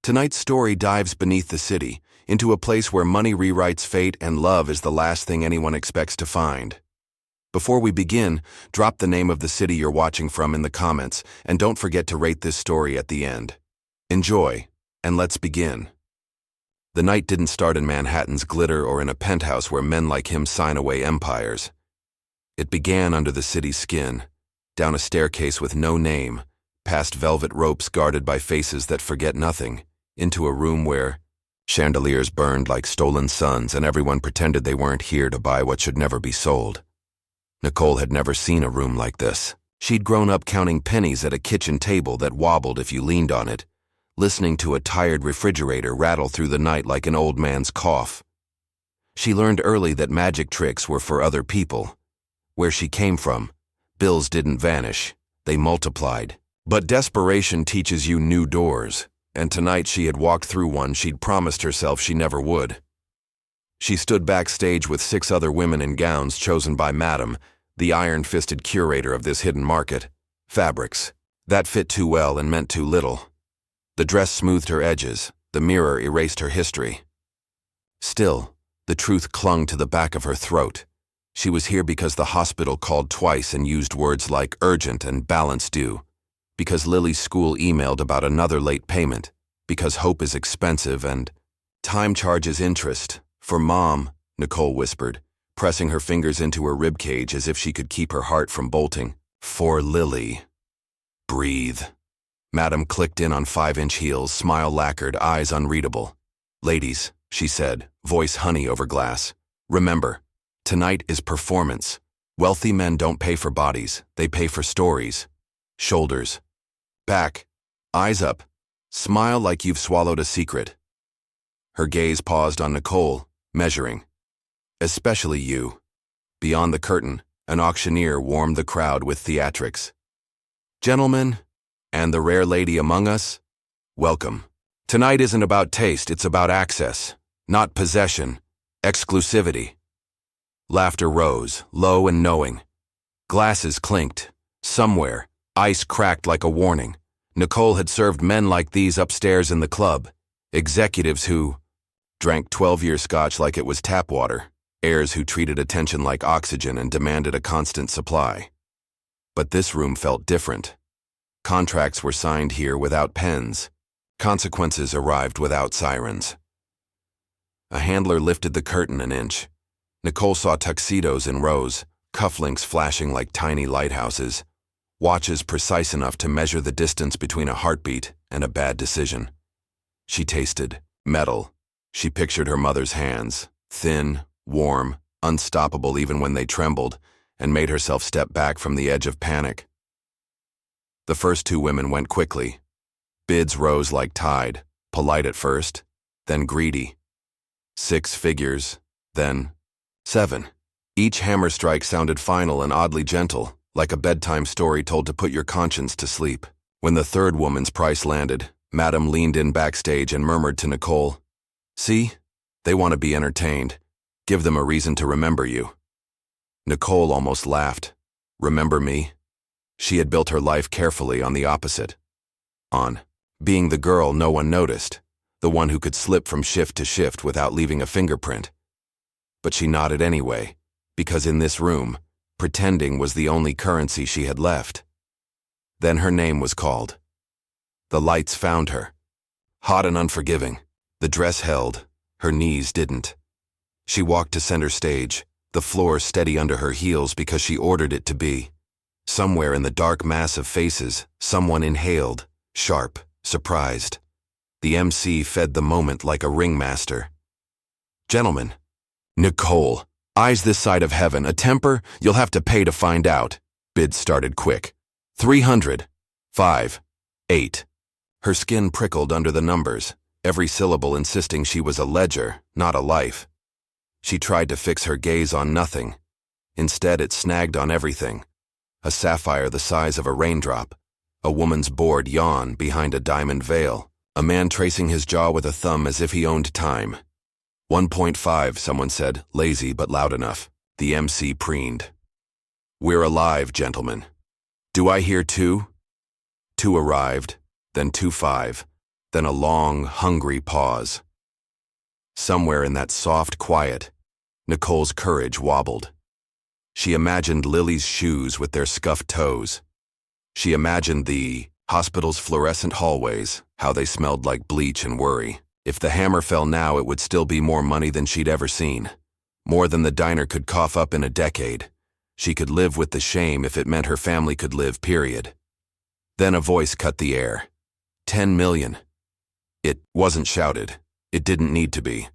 Tonight's story dives beneath the city, into a place where money rewrites fate and love is the last thing anyone expects to find. Before we begin, drop the name of the city you're watching from in the comments, and don't forget to rate this story at the end. Enjoy, and let's begin. The night didn't start in Manhattan's glitter or in a penthouse where men like him sign away empires. It began under the city's skin, down a staircase with no name, past velvet ropes guarded by faces that forget nothing, into a room where chandeliers burned like stolen suns and everyone pretended they weren't here to buy what should never be sold. Nicole had never seen a room like this. She'd grown up counting pennies at a kitchen table that wobbled if you leaned on it, listening to a tired refrigerator rattle through the night like an old man's cough. She learned early that magic tricks were for other people. Where she came from, bills didn't vanish, they multiplied. But desperation teaches you new doors, and tonight she had walked through one she'd promised herself she never would. She stood backstage with 6 other women in gowns chosen by Madame, the iron-fisted curator of this hidden market. Fabrics that fit too well and meant too little. The dress smoothed her edges, the mirror erased her history. Still, the truth clung to the back of her throat. She was here because the hospital called twice and used words like urgent and balance due, because Lily's school emailed about another late payment, because hope is expensive and time charges interest. For Mom, Nicole whispered, pressing her fingers into her ribcage as if she could keep her heart from bolting. For Lily. Breathe. Madame clicked in on 5-inch heels, smile lacquered, eyes unreadable. Ladies, she said, voice honey over glass. Remember, tonight is performance. Wealthy men don't pay for bodies, they pay for stories. Shoulders. Back. Eyes up. Smile like you've swallowed a secret. Her gaze paused on Nicole, measuring. Especially you. Beyond the curtain, an auctioneer warmed the crowd with theatrics. Gentlemen, and the rare lady among us, welcome. Tonight isn't about taste, it's about access, not possession, exclusivity. Laughter rose, low and knowing. Glasses clinked. Somewhere, ice cracked like a warning. Nicole had served men like these upstairs in the club, executives who drank 12-year scotch like it was tap water, heirs who treated attention like oxygen and demanded a constant supply. But this room felt different. Contracts were signed here without pens. Consequences arrived without sirens. A handler lifted the curtain an inch. Nicole saw tuxedos in rows, cufflinks flashing like tiny lighthouses, watches precise enough to measure the distance between a heartbeat and a bad decision. She tasted metal. She pictured her mother's hands, thin, warm, unstoppable even when they trembled, and made herself step back from the edge of panic. The first 2 women went quickly. Bids rose like tide, polite at first, then greedy. 6 figures, then 7. Each hammer strike sounded final and oddly gentle, like a bedtime story told to put your conscience to sleep. When the 3rd woman's price landed, Madame leaned in backstage and murmured to Nicole, "See? They want to be entertained. Give them a reason to remember you." Nicole almost laughed. Remember me? She had built her life carefully on the opposite. On being the girl no one noticed, the one who could slip from shift to shift without leaving a fingerprint. But she nodded anyway, because in this room, pretending was the only currency she had left. Then her name was called. The lights found her. Hot and unforgiving, the dress held, her knees didn't. She walked to center stage, the floor steady under her heels because she ordered it to be. Somewhere in the dark mass of faces, someone inhaled, sharp, surprised. The MC fed the moment like a ringmaster. Gentlemen. Nicole. Eyes this side of heaven, a temper you'll have to pay to find out. Bids started quick. 300. 5. 8. Her skin prickled under the numbers, every syllable insisting she was a ledger, not a life. She tried to fix her gaze on nothing. Instead, it snagged on everything. A sapphire the size of a raindrop, a woman's bored yawn behind a diamond veil, a man tracing his jaw with a thumb as if he owned time. 1.5, someone said, lazy but loud enough. The MC preened. We're alive, gentlemen. Do I hear 2? 2 arrived, then 2.5. Then a long, hungry pause. Somewhere in that soft quiet, Nicole's courage wobbled. She imagined Lily's shoes with their scuffed toes. She imagined the hospital's fluorescent hallways, how they smelled like bleach and worry. If the hammer fell now, it would still be more money than she'd ever seen. More than the diner could cough up in a decade. She could live with the shame if it meant her family could live, period. Then a voice cut the air. 10 million. It wasn't shouted. It didn't need to be.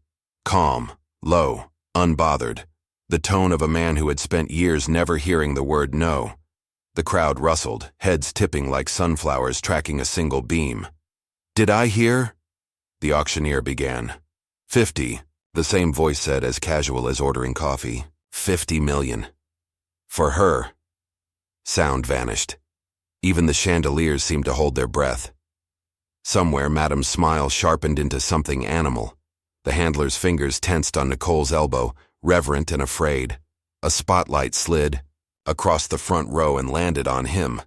Calm, low, unbothered. The tone of a man who had spent years never hearing the word no. The crowd rustled, heads tipping like sunflowers tracking a single beam. Did I hear? The auctioneer began. 50, the same voice said, as casual as ordering coffee. 50 million. For her. Sound vanished. Even the chandeliers seemed to hold their breath. Somewhere, Madame's smile sharpened into something animal. The handler's fingers tensed on Nicole's elbow, reverent and afraid. A spotlight slid across the front row and landed on him.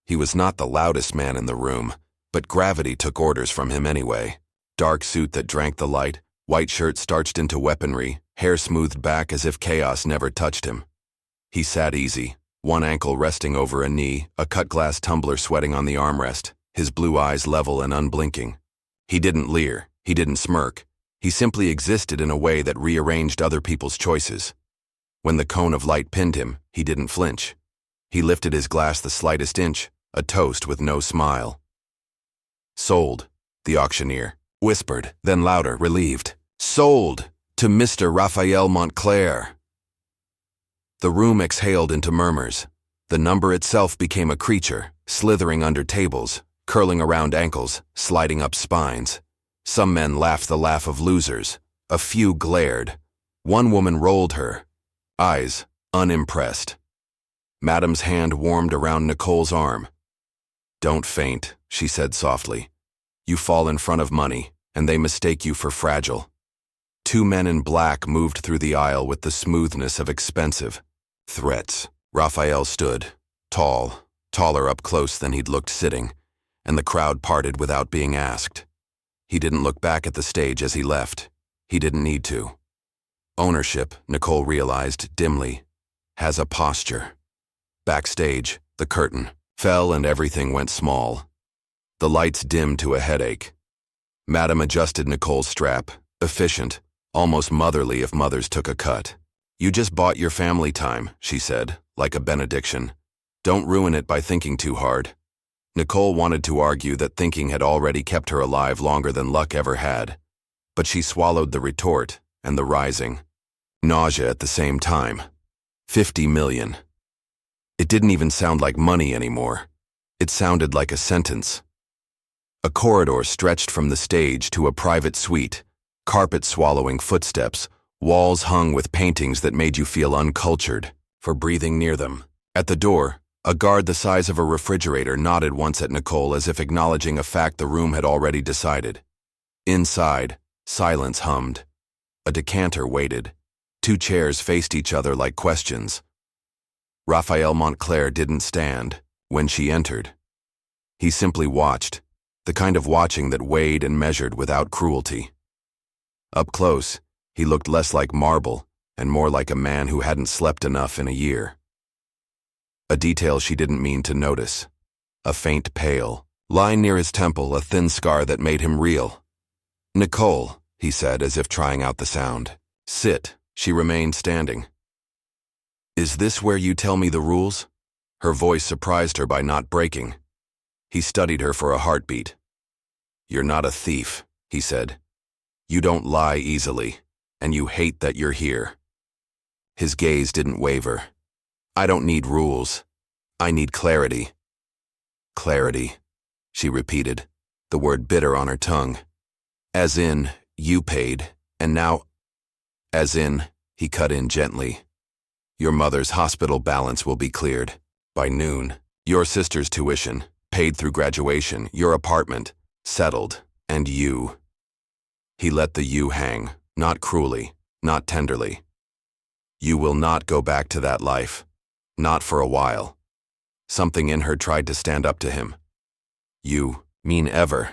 He was not the loudest man in the room, but gravity took orders from him anyway. Dark suit that drank the light, white shirt starched into weaponry, hair smoothed back as if chaos never touched him. He sat easy, one ankle resting over a knee, a cut glass tumbler sweating on the armrest, his blue eyes level and unblinking. He didn't leer, he didn't smirk. He simply existed in a way that rearranged other people's choices. When the cone of light pinned him, he didn't flinch. He lifted his glass the slightest inch, a toast with no smile. Sold, the auctioneer whispered, then louder, relieved. Sold to Mr. Raphael Montclair. The room exhaled into murmurs. The number itself became a creature, slithering under tables, curling around ankles, sliding up spines. Some men laughed the laugh of losers. A few glared. One woman rolled her eyes, unimpressed. Madame's hand warmed around Nicole's arm. Don't faint, she said softly. You fall in front of money, and they mistake you for fragile. Two men in black moved through the aisle with the smoothness of expensive threats. Raphael stood, tall, taller up close than he'd looked sitting, and the crowd parted without being asked. He didn't look back at the stage as he left. He didn't need to. Ownership, Nicole realized dimly, has a posture. Backstage, the curtain fell and everything went small. The lights dimmed to a headache. Madame adjusted Nicole's strap, efficient, almost motherly if mothers took a cut. You just bought your family time, she said, like a benediction. Don't ruin it by thinking too hard. Nicole wanted to argue that thinking had already kept her alive longer than luck ever had. But she swallowed the retort and the rising nausea at the same time. 50 million. It didn't even sound like money anymore. It sounded like a sentence. A corridor stretched from the stage to a private suite, carpet-swallowing footsteps, walls hung with paintings that made you feel uncultured for breathing near them. At the door, a guard the size of a refrigerator nodded once at Nicole as if acknowledging a fact the room had already decided. Inside, silence hummed. A decanter waited. Two chairs faced each other like questions. Raphael Montclair didn't stand when she entered. He simply watched, the kind of watching that weighed and measured without cruelty. Up close, he looked less like marble and more like a man who hadn't slept enough in a year. A detail she didn't mean to notice. A faint pale, line near his temple, a thin scar that made him reel. Nicole, he said as if trying out the sound. Sit. She remained standing. Is this where you tell me the rules? Her voice surprised her by not breaking. He studied her for a heartbeat. You're not a thief, he said. You don't lie easily, and you hate that you're here. His gaze didn't waver. I don't need rules. I need clarity. Clarity, she repeated, the word bitter on her tongue. As in, you paid, and now... As in, he cut in gently. Your mother's hospital balance will be cleared by noon. Your sister's tuition, paid through graduation, your apartment, settled, and you. He let the you hang, not cruelly, not tenderly. You will not go back to that life. Not for a while. Something in her tried to stand up to him. You mean ever.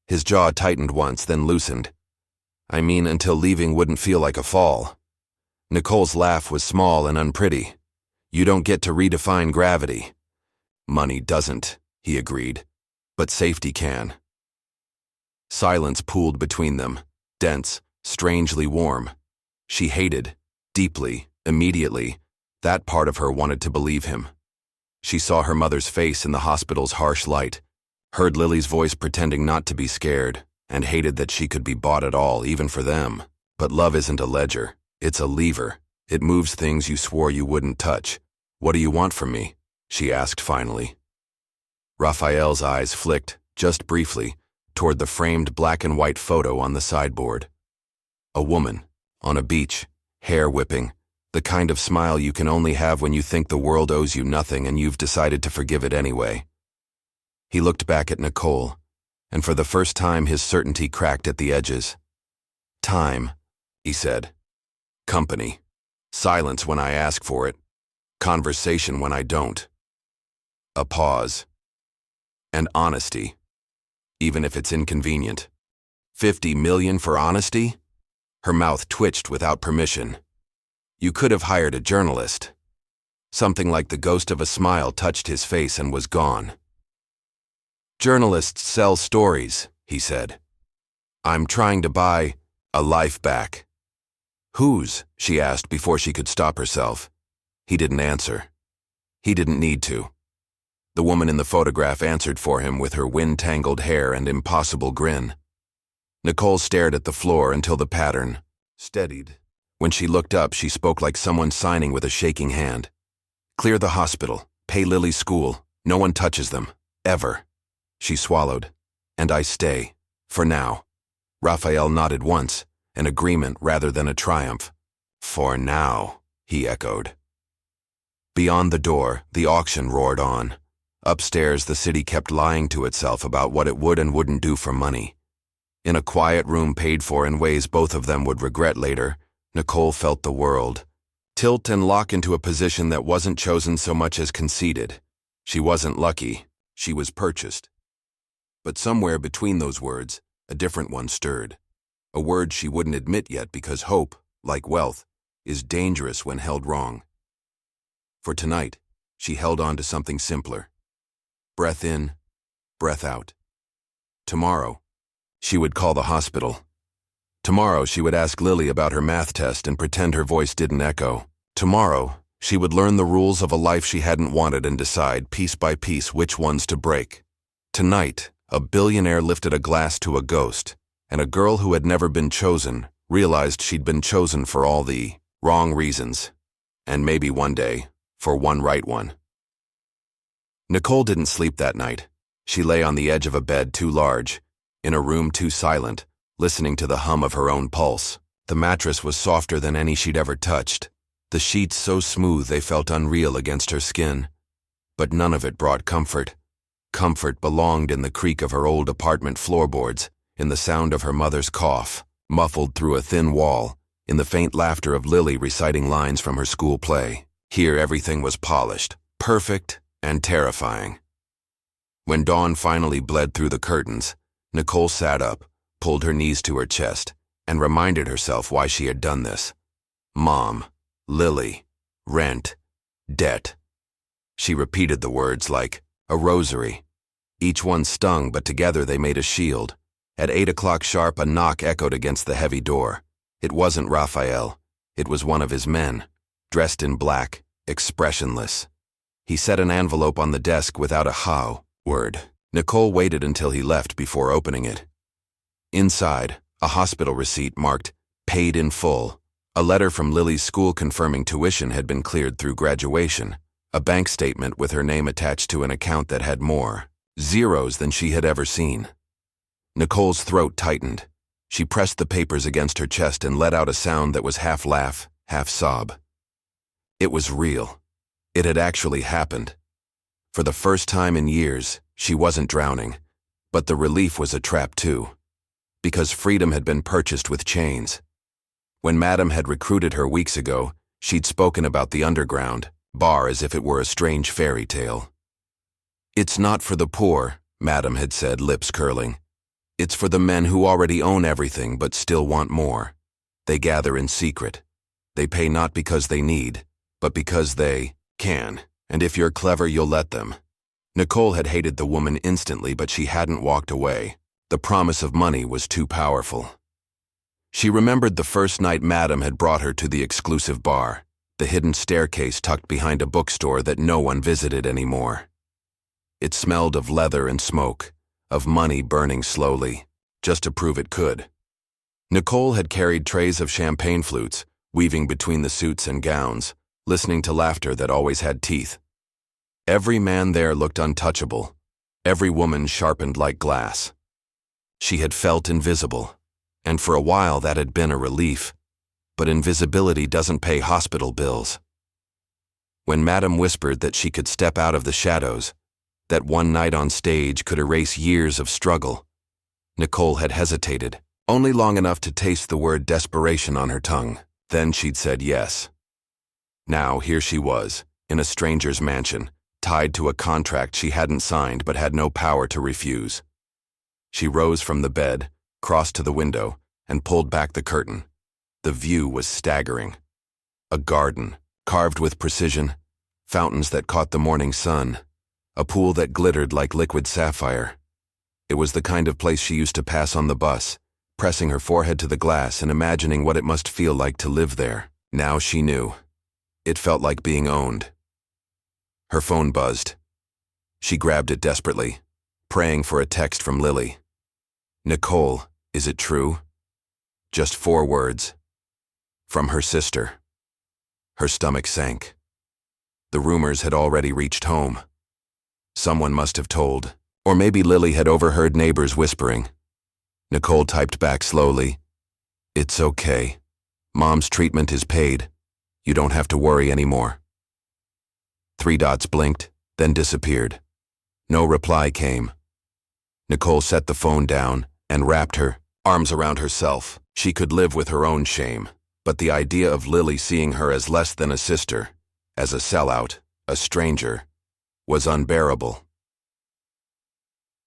His jaw tightened once, then loosened. I mean, until leaving wouldn't feel like a fall. Nicole's laugh was small and unpretty. You don't get to redefine gravity. Money doesn't, he agreed. But safety can. Silence pooled between them, dense, strangely warm. She hated, deeply, immediately, that part of her wanted to believe him. She saw her mother's face in the hospital's harsh light, heard Lily's voice pretending not to be scared, and hated that she could be bought at all, even for them. But love isn't a ledger, it's a lever. It moves things you swore you wouldn't touch. What do you want from me? She asked finally. Raphael's eyes flicked, just briefly, toward the framed black and white photo on the sideboard. A woman, on a beach, hair whipping, the kind of smile you can only have when you think the world owes you nothing and you've decided to forgive it anyway. He looked back at Nicole, and for the first time his certainty cracked at the edges. Time, he said. Company. Silence when I ask for it. Conversation when I don't. A pause. And honesty. Even if it's inconvenient. 50 million for honesty? Her mouth twitched without permission. You could have hired a journalist. Something like the ghost of a smile touched his face and was gone. Journalists sell stories, he said. I'm trying to buy a life back. Whose? She asked before she could stop herself. He didn't answer. He didn't need to. The woman in the photograph answered for him with her wind-tangled hair and impossible grin. Nicole stared at the floor until the pattern steadied. When she looked up, she spoke like someone signing with a shaking hand. Clear the hospital. Pay Lily's school. No one touches them. Ever. She swallowed. And I stay. For now. Raphael nodded once, an agreement rather than a triumph. For now, he echoed. Beyond the door, the auction roared on. Upstairs, the city kept lying to itself about what it would and wouldn't do for money. In a quiet room paid for in ways both of them would regret later, Nicole felt the world tilt and lock into a position that wasn't chosen so much as conceded. She wasn't lucky, she was purchased. But somewhere between those words, a different one stirred. A word she wouldn't admit yet because hope, like wealth, is dangerous when held wrong. For tonight, she held on to something simpler. Breath in, breath out. Tomorrow, she would call the hospital. Tomorrow, she would ask Lily about her math test and pretend her voice didn't echo. Tomorrow, she would learn the rules of a life she hadn't wanted and decide, piece by piece, which ones to break. Tonight, a billionaire lifted a glass to a ghost, and a girl who had never been chosen realized she'd been chosen for all the wrong reasons, and maybe one day, for one right one. Nicole didn't sleep that night. She lay on the edge of a bed too large, in a room too silent, listening to the hum of her own pulse. The mattress was softer than any she'd ever touched, the sheets so smooth they felt unreal against her skin. But none of it brought comfort. Comfort belonged in the creak of her old apartment floorboards, in the sound of her mother's cough, muffled through a thin wall, in the faint laughter of Lily reciting lines from her school play. Here everything was polished, perfect, and terrifying. When dawn finally bled through the curtains, Nicole sat up, pulled her knees to her chest, and reminded herself why she had done this. Mom, Lily, rent, debt. She repeated the words like a rosary. Each one stung, but together they made a shield. At 8 o'clock sharp, a knock echoed against the heavy door. It wasn't Raphael. It was one of his men, dressed in black, expressionless. He set an envelope on the desk without a how word. Nicole waited until he left before opening it. Inside, a hospital receipt marked paid in full. A letter from Lily's school confirming tuition had been cleared through graduation. A bank statement with her name attached to an account that had more zeros than she had ever seen. Nicole's throat tightened. She pressed the papers against her chest and let out a sound that was half laugh, half sob. It was real. It had actually happened. For the first time in years, she wasn't drowning. But the relief was a trap too. Because freedom had been purchased with chains. When Madam had recruited her weeks ago, she'd spoken about the underground bar as if it were a strange fairy tale. It's not for the poor, Madam had said, lips curling. It's for the men who already own everything but still want more. They gather in secret. They pay not because they need, but because they can. And if you're clever, you'll let them. Nicole had hated the woman instantly, but she hadn't walked away. The promise of money was too powerful. She remembered the first night Madame had brought her to the exclusive bar, the hidden staircase tucked behind a bookstore that no one visited anymore. It smelled of leather and smoke, of money burning slowly, just to prove it could. Nicole had carried trays of champagne flutes, weaving between the suits and gowns, listening to laughter that always had teeth. Every man there looked untouchable, every woman sharpened like glass. She had felt invisible, and for a while that had been a relief, but invisibility doesn't pay hospital bills. When Madame whispered that she could step out of the shadows, that one night on stage could erase years of struggle, Nicole had hesitated, only long enough to taste the word desperation on her tongue. Then she'd said yes. Now here she was, in a stranger's mansion, tied to a contract she hadn't signed but had no power to refuse. She rose from the bed, crossed to the window, and pulled back the curtain. The view was staggering. A garden, carved with precision, fountains that caught the morning sun, a pool that glittered like liquid sapphire. It was the kind of place she used to pass on the bus, pressing her forehead to the glass and imagining what it must feel like to live there. Now she knew. It felt like being owned. Her phone buzzed. She grabbed it desperately, praying for a text from Lily. "Nicole, is it true?" Just 4 words. From her sister. Her stomach sank. The rumors had already reached home. Someone must have told, or maybe Lily had overheard neighbors whispering. Nicole typed back slowly. "It's okay. Mom's treatment is paid. You don't have to worry anymore." 3 dots blinked, then disappeared. No reply came. Nicole set the phone down and wrapped her arms around herself. She could live with her own shame, but the idea of Lily seeing her as less than a sister, as a sellout, a stranger, was unbearable.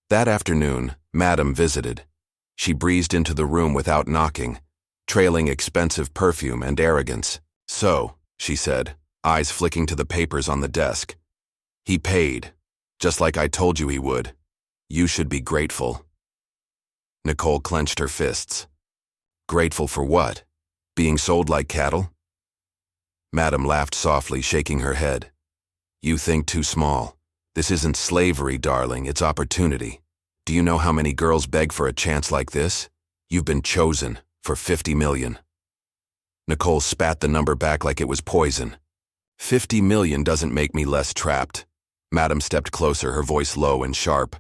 That afternoon, Madame visited. She breezed into the room without knocking, trailing expensive perfume and arrogance. "So," she said, eyes flicking to the papers on the desk. "He paid, just like I told you he would. You should be grateful." Nicole clenched her fists. Grateful for what? Being sold like cattle? Madame laughed softly, shaking her head. "You think too small. This isn't slavery, darling, it's opportunity. Do you know how many girls beg for a chance like this? You've been chosen for 50 million. Nicole spat the number back like it was poison. 50 million doesn't make me less trapped. Madame stepped closer, her voice low and sharp.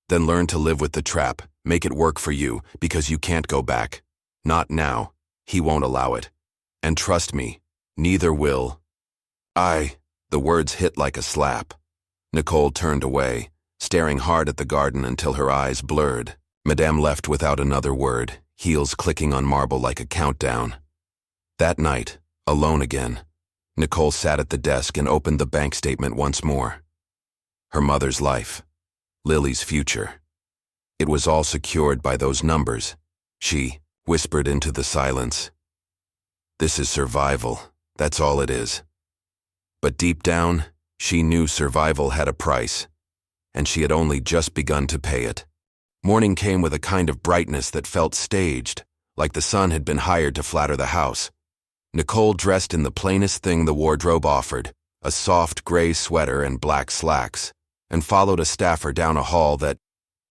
Then learn to live with the trap. Make it work for you, because you can't go back. Not now. He won't allow it. And trust me, neither will I. The words hit like a slap. Nicole turned away, staring hard at the garden until her eyes blurred. Madame left without another word, heels clicking on marble like a countdown. That night, alone again, Nicole sat at the desk and opened the bank statement once more. Her mother's life. Lily's future. It was all secured by those numbers. She whispered into the silence. This is survival, that's all it is. But deep down, she knew survival had a price, and she had only just begun to pay it. Morning came with a kind of brightness that felt staged, like the sun had been hired to flatter the house. Nicole dressed in the plainest thing the wardrobe offered, a soft gray sweater and black slacks, and followed a staffer down a hall that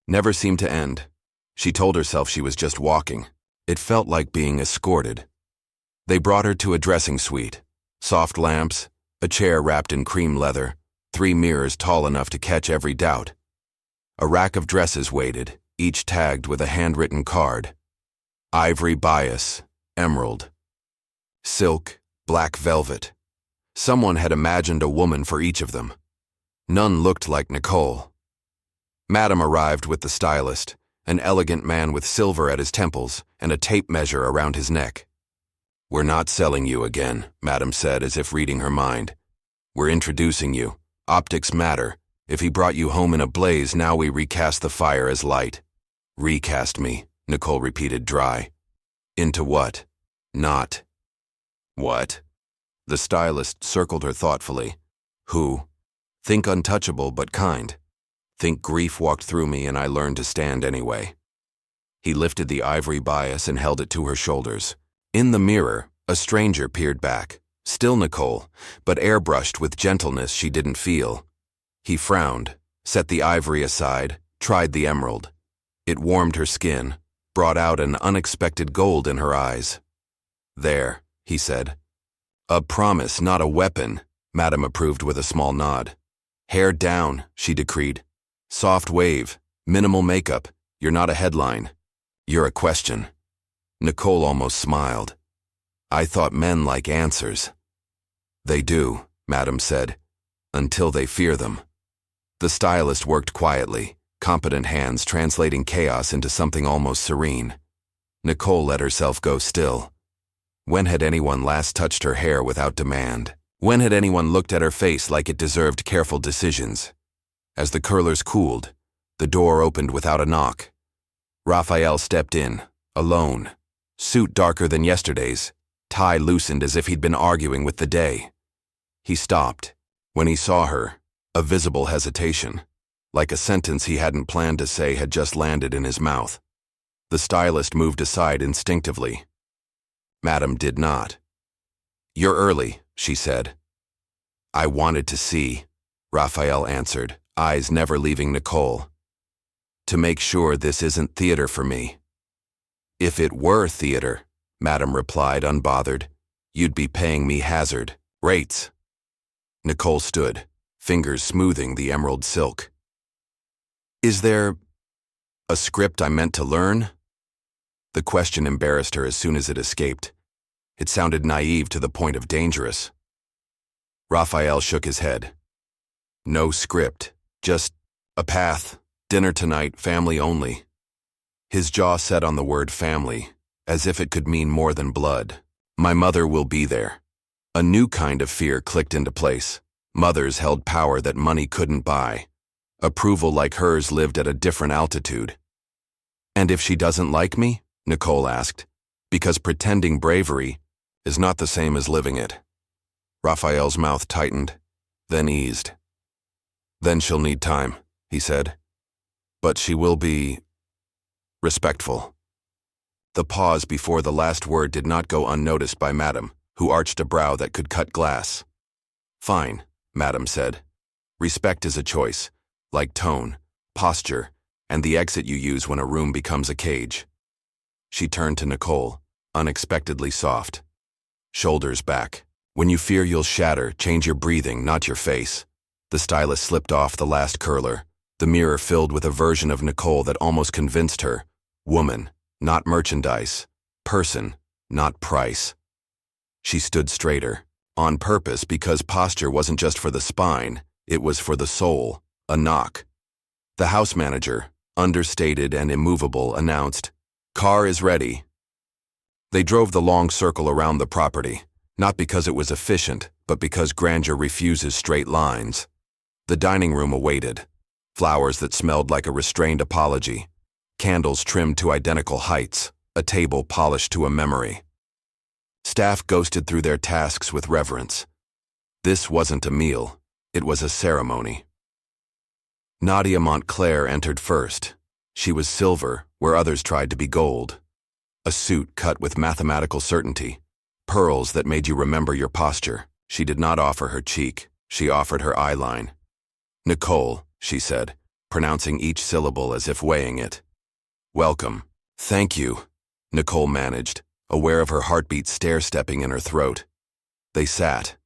never seemed to end. She told herself she was just walking. It felt like being escorted. They brought her to a dressing suite. Soft lamps, a chair wrapped in cream leather, 3 mirrors tall enough to catch every doubt. A rack of dresses waited, each tagged with a handwritten card. Ivory bias, emerald. Silk, black velvet. Someone had imagined a woman for each of them. None looked like Nicole. Madame arrived with the stylist, an elegant man with silver at his temples and a tape measure around his neck. "We're not selling you again," Madame said, as if reading her mind. "We're introducing you. Optics matter. If he brought you home in a blaze, now we recast the fire as light. Recast me, Nicole repeated dry. Into what? Not. What? The stylist circled her thoughtfully. Who? Think untouchable but kind. Think grief walked through me and I learned to stand anyway. He lifted the ivory bias and held it to her shoulders. In the mirror, a stranger peered back. Still Nicole, but airbrushed with gentleness she didn't feel. He frowned, set the ivory aside, tried the emerald. It warmed her skin, brought out an unexpected gold in her eyes. There, he said. A promise, not a weapon, Madame approved with a small nod. Hair down, she decreed. Soft wave, minimal makeup. You're not a headline. You're a question. Nicole almost smiled. I thought men like answers. They do, Madame said, until they fear them. The stylist worked quietly, competent hands translating chaos into something almost serene. Nicole let herself go still. When had anyone last touched her hair without demand? When had anyone looked at her face like it deserved careful decisions? As the curlers cooled, the door opened without a knock. Raphael stepped in, alone, suit darker than yesterday's, tie loosened as if he'd been arguing with the day. He stopped. When he saw her, a visible hesitation, like a sentence he hadn't planned to say had just landed in his mouth. The stylist moved aside instinctively. Madame did not. You're early, she said. I wanted to see, Raphael answered, eyes never leaving Nicole. To make sure this isn't theater for me. If it were theater, Madame replied unbothered, you'd be paying me hazard rates. Nicole stood, fingers smoothing the emerald silk. Is there a script I meant to learn? The question embarrassed her as soon as it escaped. It sounded naive to the point of dangerous. Raphael shook his head. No script, just a path, dinner tonight, family only. His jaw set on the word family, as if it could mean more than blood. My mother will be there. A new kind of fear clicked into place. Mothers held power that money couldn't buy. Approval like hers lived at a different altitude. And if she doesn't like me? Nicole asked, because pretending bravery is not the same as living it. Raphael's mouth tightened, then eased. Then she'll need time, he said. But she will be respectful. The pause before the last word did not go unnoticed by Madame, who arched a brow that could cut glass. Fine, Madame said. Respect is a choice, like tone, posture, and the exit you use when a room becomes a cage. She turned to Nicole, unexpectedly soft. Shoulders back. When you fear you'll shatter, change your breathing, not your face. The stylist slipped off the last curler, the mirror filled with a version of Nicole that almost convinced her. Woman, not merchandise. Person, not price. She stood straighter, on purpose because posture wasn't just for the spine, it was for the soul. A knock. The house manager, understated and immovable, announced, "Car is ready." They drove the long circle around the property, not because it was efficient, but because grandeur refuses straight lines. The dining room awaited. Flowers that smelled like a restrained apology. Candles trimmed to identical heights. A table polished to a memory. Staff ghosted through their tasks with reverence. This wasn't a meal. It was a ceremony. Nadia Montclair entered first. She was silver, where others tried to be gold. A suit cut with mathematical certainty. Pearls that made you remember your posture. She did not offer her cheek. She offered her eyeline. Nicole, she said, pronouncing each syllable as if weighing it. Welcome. Thank you, Nicole managed, aware of her heartbeat stair-stepping in her throat. They sat.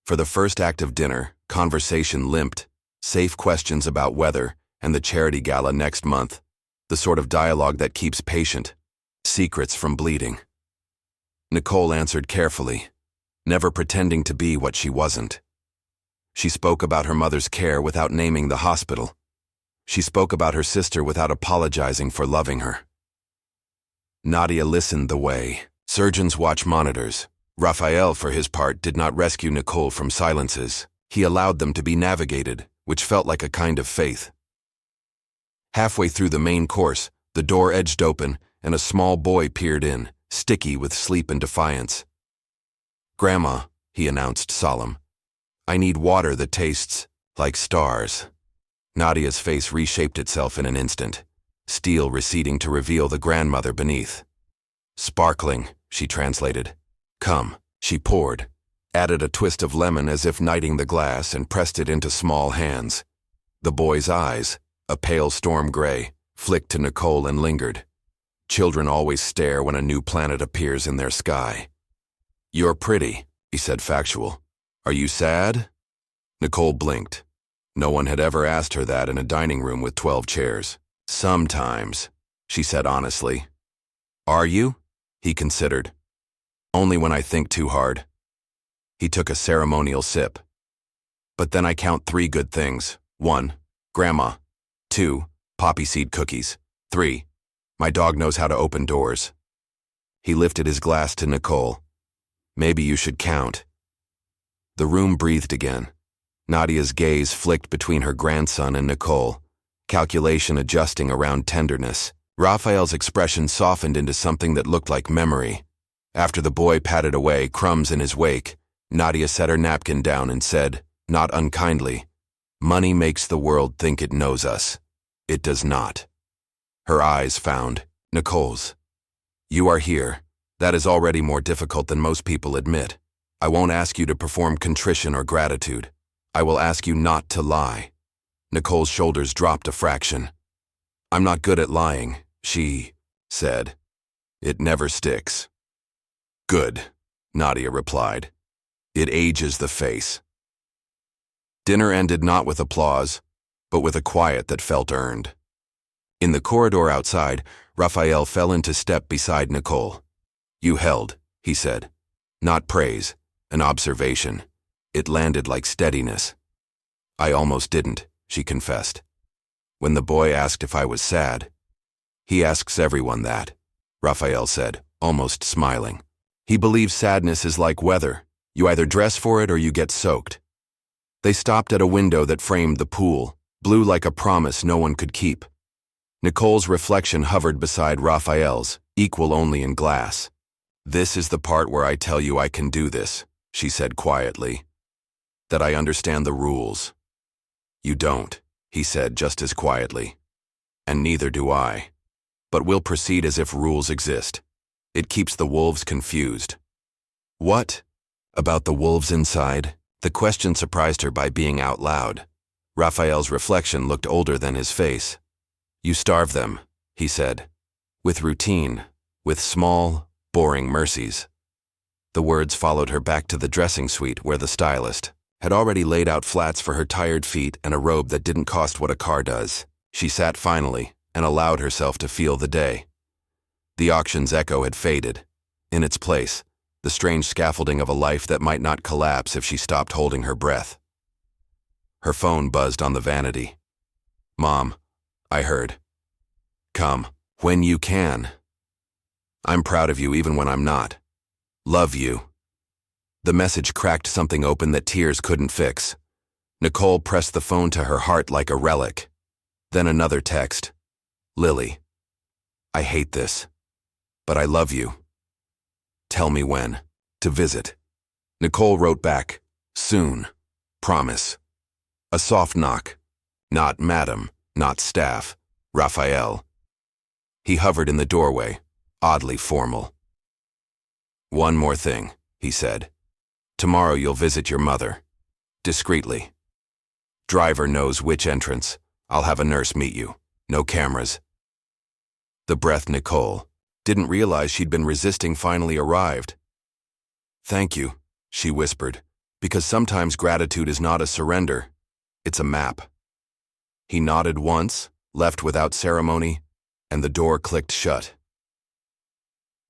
For the first act of dinner, conversation limped. Safe questions about weather and the charity gala next month. The sort of dialogue that keeps patient. Secrets from bleeding. Nicole answered carefully, never pretending to be what she wasn't. She spoke about her mother's care without naming the hospital. She spoke about her sister without apologizing for loving her. Nadia listened the way. Surgeons watch monitors. Raphael, for his part, did not rescue Nicole from silences. He allowed them to be navigated, which felt like a kind of faith. Halfway through the main course, The door edged open, and a small boy peered in, sticky with sleep and defiance. "Grandma," he announced solemn, "I need water that tastes like stars." Nadia's face reshaped itself in an instant, steel receding to reveal the grandmother beneath. "Sparkling," she translated. "Come." She poured, added a twist of lemon as if knighting the glass, and pressed it into small hands. The boy's eyes, a pale storm gray, flicked to Nicole and lingered. Children always stare when a new planet appears in their sky. "You're pretty," he said factual. "Are you sad?" Nicole blinked. No one had ever asked her that in a dining room with 12 chairs. "Sometimes," she said honestly. "Are you?" He considered. "Only when I think too hard." He took a ceremonial sip. "But then I count 3 good things. 1, Grandma. 2, poppy seed cookies. 3, my dog knows how to open doors." He lifted his glass to Nicole. "Maybe you should count." The room breathed again. Nadia's gaze flicked between her grandson and Nicole, calculation adjusting around tenderness. Raphael's expression softened into something that looked like memory. After the boy patted away crumbs in his wake, Nadia set her napkin down and said, not unkindly, "Money makes the world think it knows us. It does not." Her eyes found Nicole's. "You are here. That is already more difficult than most people admit. I won't ask you to perform contrition or gratitude. I will ask you not to lie." Nicole's shoulders dropped a fraction. "I'm not good at lying," she said. "It never sticks." "Good," Nadia replied. "It ages the face." Dinner ended not with applause, but with a quiet that felt earned. In the corridor outside, Raphael fell into step beside Nicole. "You held," he said. "Not praise, an observation. It landed like steadiness." "I almost didn't," she confessed. "When the boy asked if I was sad." "He asks everyone that," Raphael said, almost smiling. "He believes sadness is like weather. You either dress for it or you get soaked." They stopped at a window that framed the pool, blue like a promise no one could keep. Nicole's reflection hovered beside Raphael's, equal only in glass. "This is the part where I tell you I can do this," she said quietly. "That I understand the rules." "You don't," he said just as quietly. "And neither do I. But we'll proceed as if rules exist. It keeps the wolves confused." "What? About the wolves inside?" The question surprised her by being out loud. Raphael's reflection looked older than his face. "You starve them," he said. "With routine, with small, boring mercies." The words followed her back to the dressing suite where the stylist had already laid out flats for her tired feet and a robe that didn't cost what a car does. She sat finally and allowed herself to feel the day. The auction's echo had faded. In its place, the strange scaffolding of a life that might not collapse if she stopped holding her breath. Her phone buzzed on the vanity. "Mom, I heard. Come, when you can. I'm proud of you even when I'm not. Love you." The message cracked something open that tears couldn't fix. Nicole pressed the phone to her heart like a relic. Then another text. "Lily, I hate this, but I love you. Tell me when to visit." Nicole wrote back, "Soon. Promise." A soft knock. Not Madam, not staff. Raphael. He hovered in the doorway, oddly formal. "One more thing," he said. "Tomorrow you'll visit your mother. Discreetly. Driver knows which entrance. I'll have a nurse meet you. No cameras." The breath Nicole didn't realize she'd been resisting finally arrived. "Thank you," she whispered, "because sometimes gratitude is not a surrender. It's a map." He nodded once, left without ceremony, and the door clicked shut.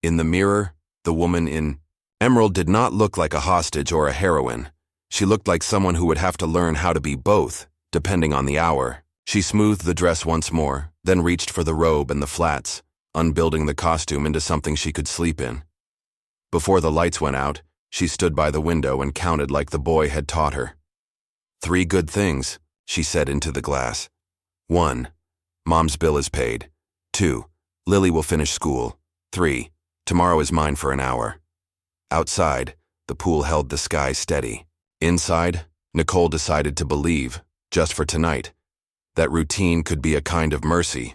In the mirror, the woman in Emerald did not look like a hostage or a heroine. She looked like someone who would have to learn how to be both, depending on the hour. She smoothed the dress once more, then reached for the robe and the flats, unbuilding the costume into something she could sleep in. Before the lights went out, she stood by the window and counted like the boy had taught her. 3 good things, she said into the glass. 1, Mom's bill is paid. 2, Lily will finish school. 3. Tomorrow is mine for an hour. Outside, the pool held the sky steady. Inside, Nicole decided to believe, just for tonight, that routine could be a kind of mercy,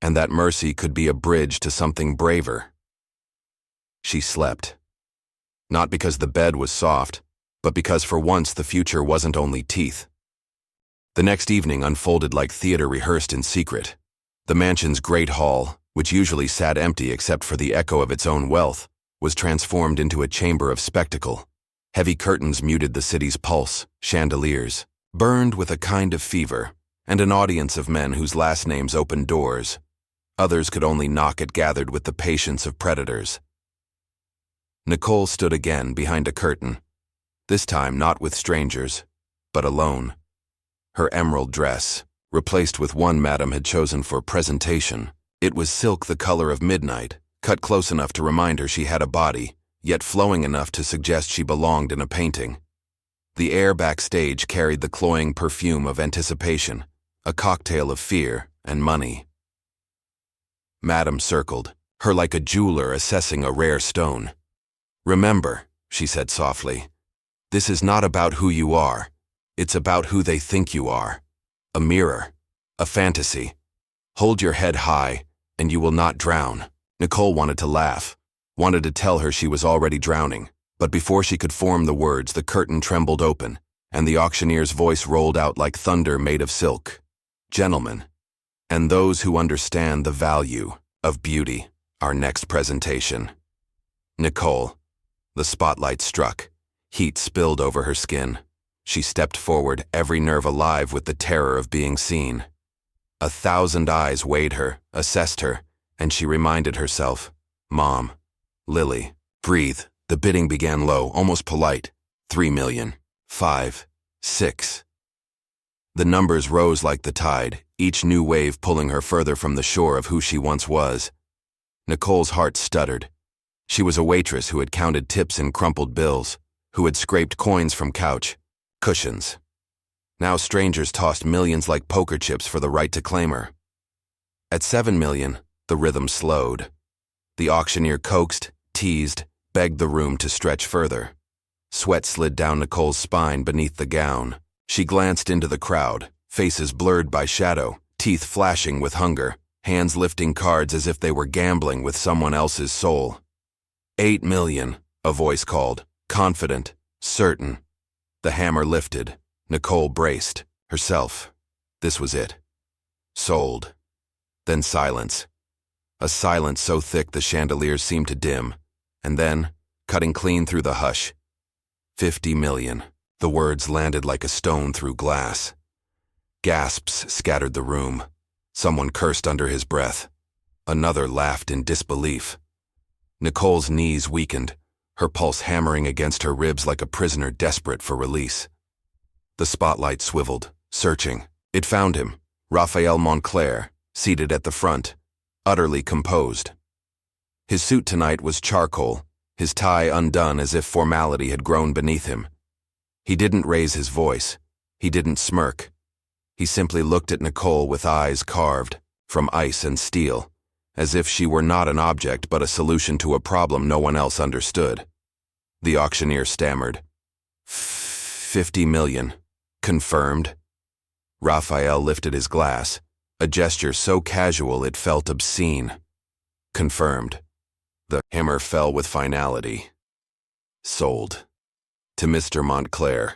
and that mercy could be a bridge to something braver. She slept. Not because the bed was soft, but because for once the future wasn't only teeth. The next evening unfolded like theater rehearsed in secret. The mansion's great hall, which usually sat empty except for the echo of its own wealth, was transformed into a chamber of spectacle. Heavy curtains muted the city's pulse, chandeliers burned with a kind of fever, and an audience of men whose last names opened doors. Others could only knock at gathered with the patience of predators. Nicole stood again behind a curtain, this time not with strangers, but alone. Her emerald dress, replaced with one Madame had chosen for presentation. It was silk the color of midnight, cut close enough to remind her she had a body, yet flowing enough to suggest she belonged in a painting. The air backstage carried the cloying perfume of anticipation, a cocktail of fear and money. Madame circled, her like a jeweler assessing a rare stone. "Remember," she said softly, "this is not about who you are. It's about who they think you are. A mirror, a fantasy. Hold your head high, and you will not drown." Nicole wanted to laugh, wanted to tell her she was already drowning, but before she could form the words, the curtain trembled open, and the auctioneer's voice rolled out like thunder made of silk. "Gentlemen, and those who understand the value of beauty, our next presentation." Nicole. The spotlight struck. Heat spilled over her skin. She stepped forward, every nerve alive with the terror of being seen. 1,000 eyes weighed her, assessed her, and she reminded herself, "Mom, Lily, breathe." The bidding began low, almost polite. 3 million. 5. 6. The numbers rose like the tide, each new wave pulling her further from the shore of who she once was. Nicole's heart stuttered. She was a waitress who had counted tips in crumpled bills, who had scraped coins from couch cushions. Now strangers tossed millions like poker chips for the right to claim her. At 7 million, the rhythm slowed. The auctioneer coaxed, teased, begged the room to stretch further. Sweat slid down Nicole's spine beneath the gown. She glanced into the crowd, faces blurred by shadow, teeth flashing with hunger, hands lifting cards as if they were gambling with someone else's soul. 8 million, a voice called, confident, certain. The hammer lifted. Nicole braced herself. This was it. Sold. Then silence. A silence so thick the chandeliers seemed to dim, and then, cutting clean through the hush, 50 million. The words landed like a stone through glass. Gasps scattered the room. Someone cursed under his breath. Another laughed in disbelief. Nicole's knees weakened, her pulse hammering against her ribs like a prisoner desperate for release. The spotlight swiveled, searching. It found him, Raphael Montclair, seated at the front, utterly composed. His suit tonight was charcoal, his tie undone as if formality had grown beneath him. He didn't raise his voice. He didn't smirk. He simply looked at Nicole with eyes carved, from ice and steel, as if she were not an object but a solution to a problem no one else understood. The auctioneer stammered. 50 million. Confirmed. Raphael lifted his glass, a gesture so casual it felt obscene. Confirmed. The hammer fell with finality. Sold. To Mr. Montclair.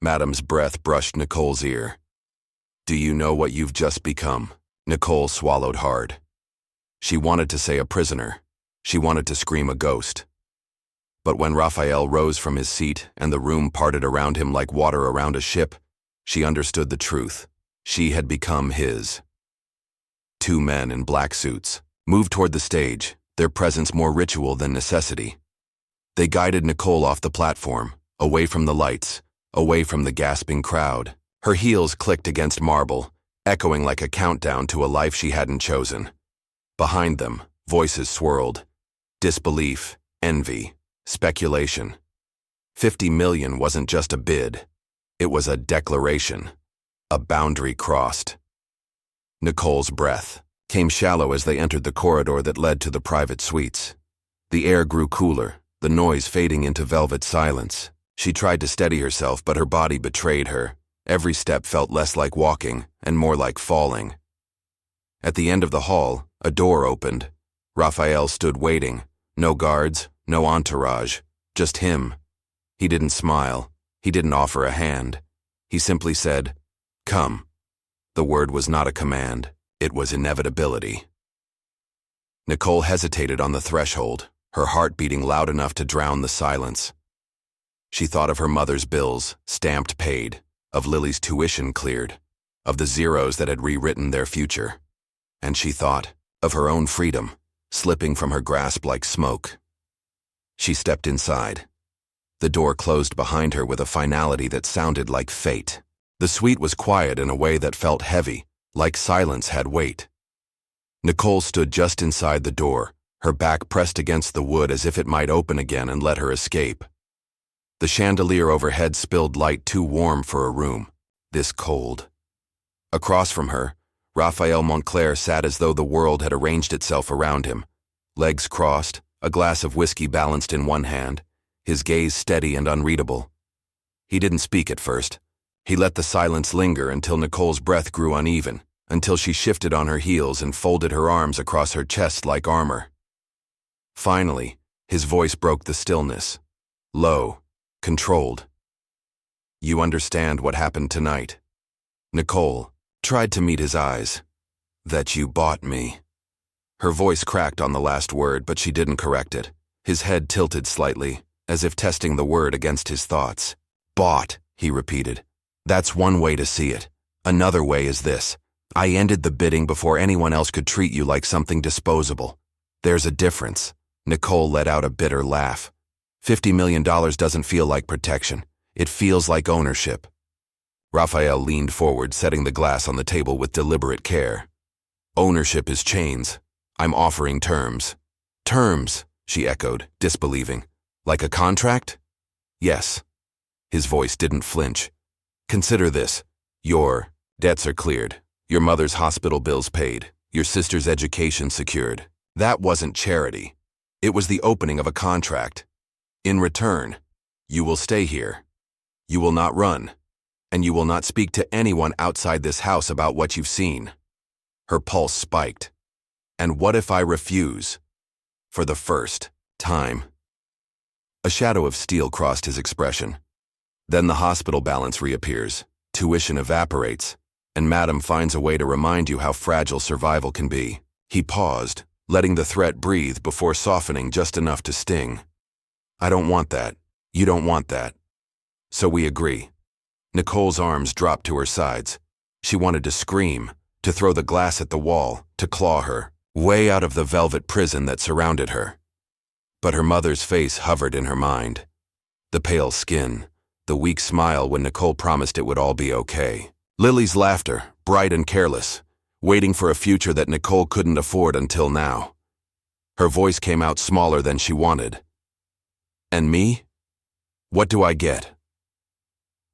Madame's breath brushed Nicole's ear. Do you know what you've just become? Nicole swallowed hard. She wanted to say a prisoner. She wanted to scream a ghost. But when Raphael rose from his seat and the room parted around him like water around a ship, she understood the truth. She had become his. 2 men in black suits moved toward the stage, their presence more ritual than necessity. They guided Nicole off the platform, away from the lights, away from the gasping crowd. Her heels clicked against marble, echoing like a countdown to a life she hadn't chosen. Behind them, voices swirled. Disbelief, envy, speculation. 50 million wasn't just a bid. It was a declaration, a boundary crossed. Nicole's breath came shallow as they entered the corridor that led to the private suites. The air grew cooler, the noise fading into velvet silence. She tried to steady herself, but her body betrayed her. Every step felt less like walking and more like falling. At the end of the hall, a door opened. Raphael stood waiting. No guards, no entourage, just him. He didn't smile. He didn't offer a hand. He simply said, "Come." The word was not a command. It was inevitability. Nicole hesitated on the threshold, her heart beating loud enough to drown the silence. She thought of her mother's bills, stamped paid, of Lily's tuition cleared, of the zeros that had rewritten their future. And she thought of her own freedom, slipping from her grasp like smoke. She stepped inside. The door closed behind her with a finality that sounded like fate. The suite was quiet in a way that felt heavy, like silence had weight. Nicole stood just inside the door, her back pressed against the wood as if it might open again and let her escape. The chandelier overhead spilled light too warm for a room, this cold. Across from her, Raphael Montclair sat as though the world had arranged itself around him. Legs crossed, a glass of whiskey balanced in one hand, his gaze steady and unreadable. He didn't speak at first. He let the silence linger until Nicole's breath grew uneven, until she shifted on her heels and folded her arms across her chest like armor. Finally, his voice broke the stillness. Low, controlled. "You understand what happened tonight?" Nicole tried to meet his eyes. "That you bought me." Her voice cracked on the last word, but she didn't correct it. His head tilted slightly, as if testing the word against his thoughts. "Bought," he repeated. "That's one way to see it. Another way is this. I ended the bidding before anyone else could treat you like something disposable. There's a difference." Nicole let out a bitter laugh. $50 million doesn't feel like protection. It feels like ownership. Raphael leaned forward, setting the glass on the table with deliberate care. "Ownership is chains. I'm offering terms." "Terms," she echoed, disbelieving. "Like a contract?" "Yes." His voice didn't flinch. "Consider this. Your debts are cleared. Your mother's hospital bills paid. Your sister's education secured. That wasn't charity. It was the opening of a contract. In return, you will stay here. You will not run. And you will not speak to anyone outside this house about what you've seen." Her pulse spiked. "And what if I refuse? For the first time?" A shadow of steel crossed his expression. "Then the hospital balance reappears, tuition evaporates, and Madam finds a way to remind you how fragile survival can be." He paused, letting the threat breathe before softening just enough to sting. "I don't want that. You don't want that. So we agree." Nicole's arms dropped to her sides. She wanted to scream, to throw the glass at the wall, to claw her way out of the velvet prison that surrounded her. But her mother's face hovered in her mind. The pale skin, the weak smile when Nicole promised it would all be okay. Lily's laughter, bright and careless, waiting for a future that Nicole couldn't afford until now. Her voice came out smaller than she wanted. "And me? What do I get?"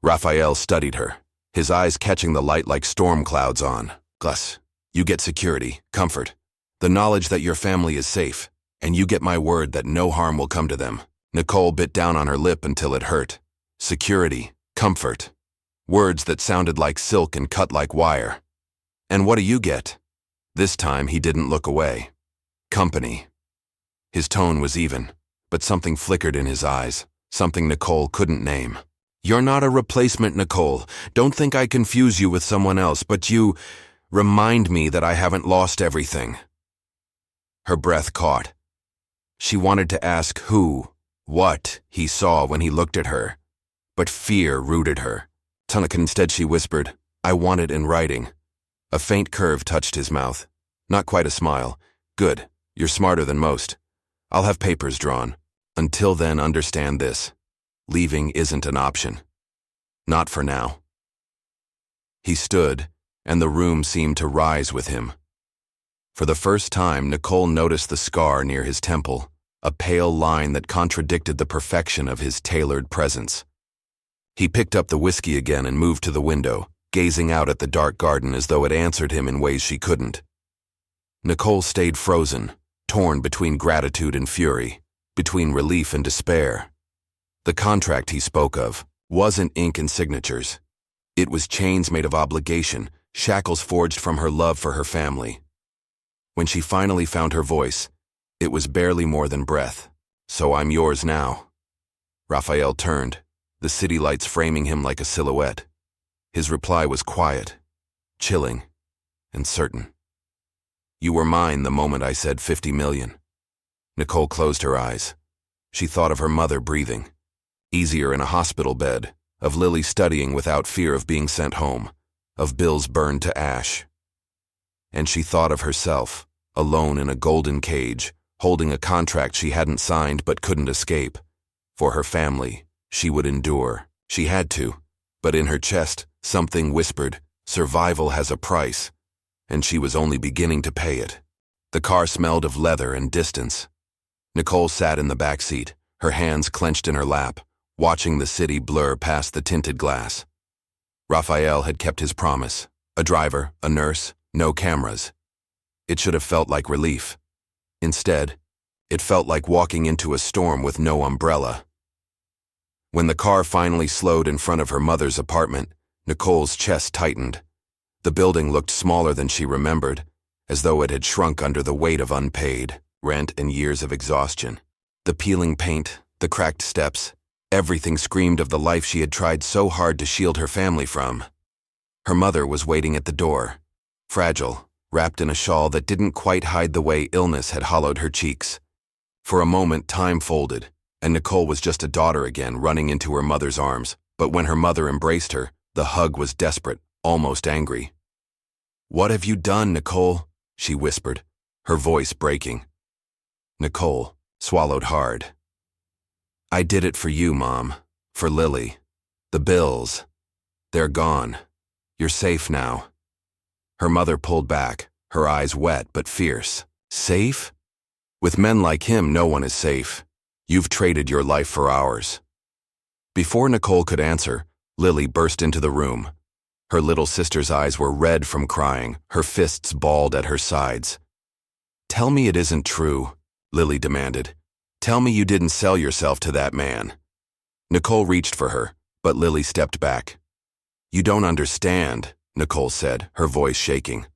Raphael studied her, his eyes catching the light like storm clouds on. "Gus, you get security, comfort, the knowledge that your family is safe, and you get my word that no harm will come to them." Nicole bit down on her lip until it hurt. Security, comfort, words that sounded like silk and cut like wire. "And what do you get?" This time he didn't look away. "Company." His tone was even, but something flickered in his eyes, something Nicole couldn't name. "You're not a replacement, Nicole. Don't think I confuse you with someone else, but you remind me that I haven't lost everything." Her breath caught. She wanted to ask who, what he saw when he looked at her, but fear rooted her. Instead she whispered, "I want it in writing." A faint curve touched his mouth. Not quite a smile. "Good. You're smarter than most. I'll have papers drawn. Until then, understand this. Leaving isn't an option. Not for now." He stood, and the room seemed to rise with him. For the first time, Nicole noticed the scar near his temple, a pale line that contradicted the perfection of his tailored presence. He picked up the whiskey again and moved to the window, gazing out at the dark garden as though it answered him in ways she couldn't. Nicole stayed frozen, torn between gratitude and fury, between relief and despair. The contract he spoke of wasn't ink and signatures. It was chains made of obligation, shackles forged from her love for her family. When she finally found her voice, it was barely more than breath. "So I'm yours now." Raphael turned, the city lights framing him like a silhouette. His reply was quiet, chilling, and certain. "You were mine the moment I said 50 million. Nicole closed her eyes. She thought of her mother breathing, easier in a hospital bed, of Lily studying without fear of being sent home, of bills burned to ash. And she thought of herself, alone in a golden cage, holding a contract she hadn't signed but couldn't escape. For her family, she would endure. She had to. But in her chest, something whispered, survival has a price, and she was only beginning to pay it. The car smelled of leather and distance. Nicole sat in the back seat, her hands clenched in her lap, watching the city blur past the tinted glass. Raphael had kept his promise. A driver, a nurse, no cameras. It should have felt like relief. Instead, it felt like walking into a storm with no umbrella. When the car finally slowed in front of her mother's apartment, Nicole's chest tightened. The building looked smaller than she remembered, as though it had shrunk under the weight of unpaid rent and years of exhaustion. The peeling paint, the cracked steps, everything screamed of the life she had tried so hard to shield her family from. Her mother was waiting at the door, fragile, wrapped in a shawl that didn't quite hide the way illness had hollowed her cheeks. For a moment, time folded, and Nicole was just a daughter again running into her mother's arms. But when her mother embraced her, the hug was desperate, almost angry. "What have you done, Nicole?" she whispered, her voice breaking. Nicole swallowed hard. "I did it for you, Mom. For Lily. The bills. They're gone. You're safe now." Her mother pulled back, her eyes wet but fierce. "Safe? With men like him, no one is safe. You've traded your life for ours." Before Nicole could answer, Lily burst into the room. Her little sister's eyes were red from crying, her fists balled at her sides. "Tell me it isn't true," Lily demanded. "Tell me you didn't sell yourself to that man." Nicole reached for her, but Lily stepped back. "You don't understand," Nicole said, her voice shaking.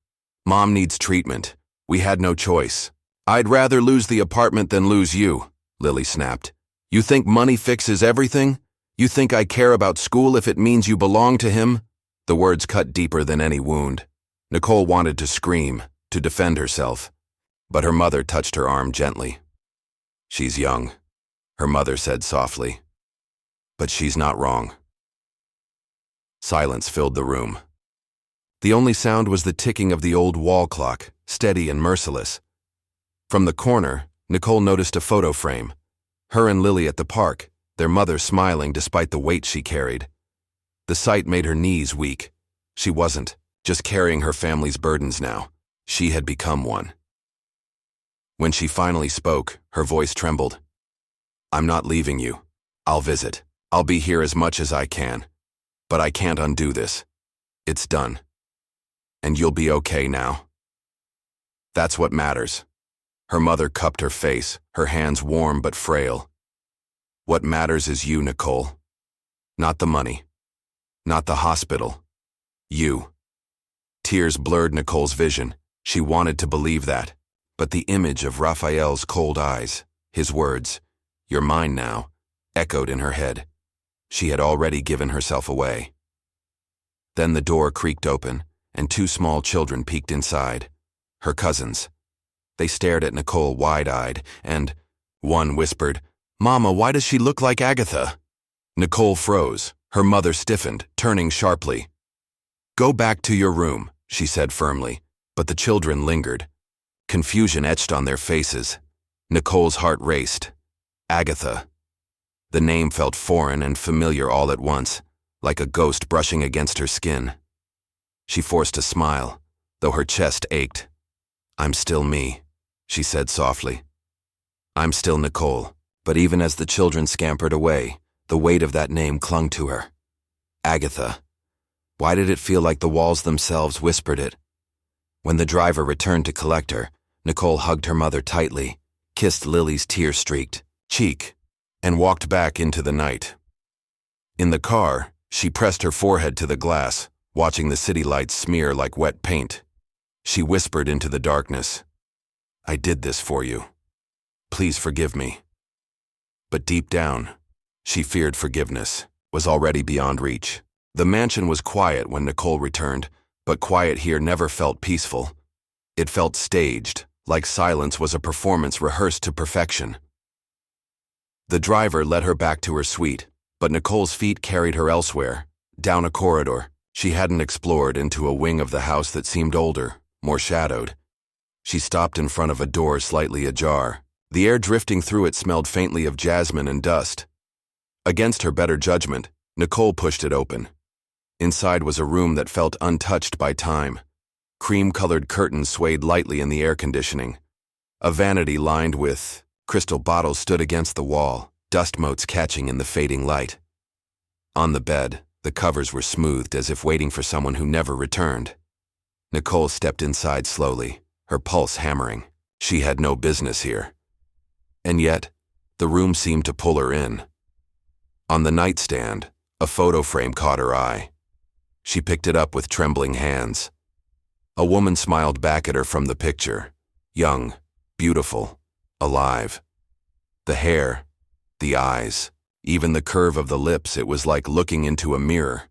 "Mom needs treatment. We had no choice." "I'd rather lose the apartment than lose you," Lily snapped. "You think money fixes everything? You think I care about school if it means you belong to him?" The words cut deeper than any wound. Nicole wanted to scream, to defend herself, but her mother touched her arm gently. "She's young," her mother said softly. "But she's not wrong." Silence filled the room. The only sound was the ticking of the old wall clock, steady and merciless. From the corner, Nicole noticed a photo frame. Her and Lily at the park, their mother smiling despite the weight she carried. The sight made her knees weak. She wasn't just carrying her family's burdens now. She had become one. When she finally spoke, her voice trembled. "I'm not leaving you. I'll visit. I'll be here as much as I can. But I can't undo this. It's done. And you'll be okay now. That's what matters." Her mother cupped her face, her hands warm but frail. "What matters is you, Nicole. Not the money. Not the hospital. You." Tears blurred Nicole's vision. She wanted to believe that. But the image of Raphael's cold eyes, his words, "You're mine now," echoed in her head. She had already given herself away. Then the door creaked open, and two small children peeked inside. Her cousins. They stared at Nicole wide-eyed, and one whispered, "Mama, why does she look like Agatha?" Nicole froze. Her mother stiffened, turning sharply. "Go back to your room," she said firmly, but the children lingered. Confusion etched on their faces. Nicole's heart raced. Agatha. The name felt foreign and familiar all at once, like a ghost brushing against her skin. She forced a smile, though her chest ached. "I'm still me," she said softly. "I'm still Nicole." But even as the children scampered away, the weight of that name clung to her. Agatha. Why did it feel like the walls themselves whispered it? When the driver returned to collect her, Nicole hugged her mother tightly, kissed Lily's tear-streaked cheek, and walked back into the night. In the car, she pressed her forehead to the glass, watching the city lights smear like wet paint. She whispered into the darkness, "I did this for you. Please forgive me." But deep down, she feared forgiveness was already beyond reach. The mansion was quiet when Nicole returned, but quiet here never felt peaceful. It felt staged, like silence was a performance rehearsed to perfection. The driver led her back to her suite, but Nicole's feet carried her elsewhere, down a corridor she hadn't explored, into a wing of the house that seemed older, more shadowed. She stopped in front of a door slightly ajar. The air drifting through it smelled faintly of jasmine and dust. Against her better judgment, Nicole pushed it open. Inside was a room that felt untouched by time. Cream-colored curtains swayed lightly in the air conditioning. A vanity lined with crystal bottles stood against the wall, dust motes catching in the fading light. On the bed, the covers were smoothed as if waiting for someone who never returned. Nicole stepped inside slowly, her pulse hammering. She had no business here. And yet, the room seemed to pull her in. On the nightstand, a photo frame caught her eye. She picked it up with trembling hands. A woman smiled back at her from the picture, young, beautiful, alive. The hair, the eyes, even the curve of the lips, it was like looking into a mirror.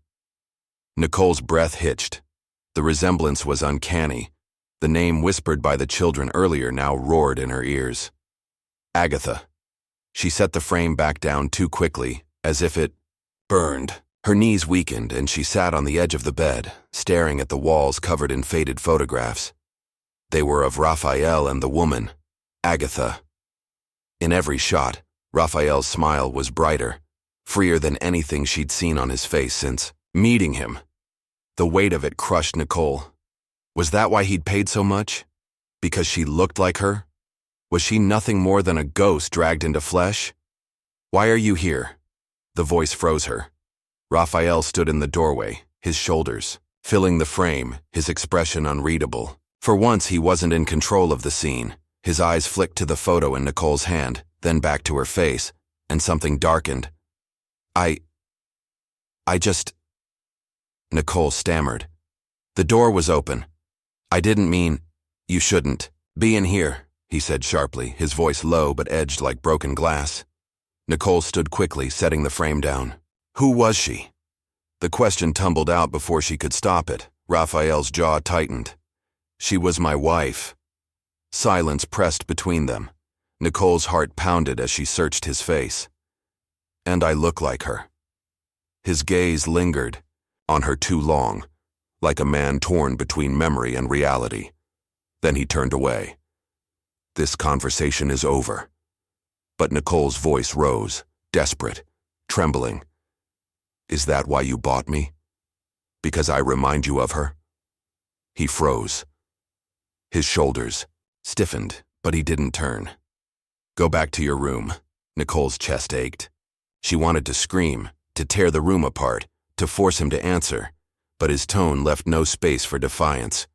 Nicole's breath hitched. The resemblance was uncanny. The name whispered by the children earlier now roared in her ears. Agatha. She set the frame back down too quickly, as if it burned. Her knees weakened, and she sat on the edge of the bed, staring at the walls covered in faded photographs. They were of Raphael and the woman, Agatha. In every shot, Raphael's smile was brighter, freer than anything she'd seen on his face since meeting him. The weight of it crushed Nicole. Was that why he'd paid so much? Because she looked like her? Was she nothing more than a ghost dragged into flesh? "Why are you here?" The voice froze her. Raphael stood in the doorway, his shoulders filling the frame, his expression unreadable. For once he wasn't in control of the scene. His eyes flicked to the photo in Nicole's hand, then back to her face, and something darkened. I just... Nicole stammered. The door was open. "I didn't mean... You shouldn't be in here," he said sharply, his voice low but edged like broken glass. Nicole stood quickly, setting the frame down. Who was she? The question tumbled out before she could stop it. Raphael's jaw tightened. She was my wife. Silence pressed between them. Nicole's heart pounded as she searched his face. And I look like her. His gaze lingered on her too long, like a man torn between memory and reality. Then he turned away. This conversation is over. But Nicole's voice rose, desperate, trembling. Is that why you bought me? Because I remind you of her? He froze. His shoulders stiffened, but he didn't turn. Go back to your room. Nicole's chest ached. She wanted to scream, to tear the room apart, to force him to answer, but his tone left no space for defiance.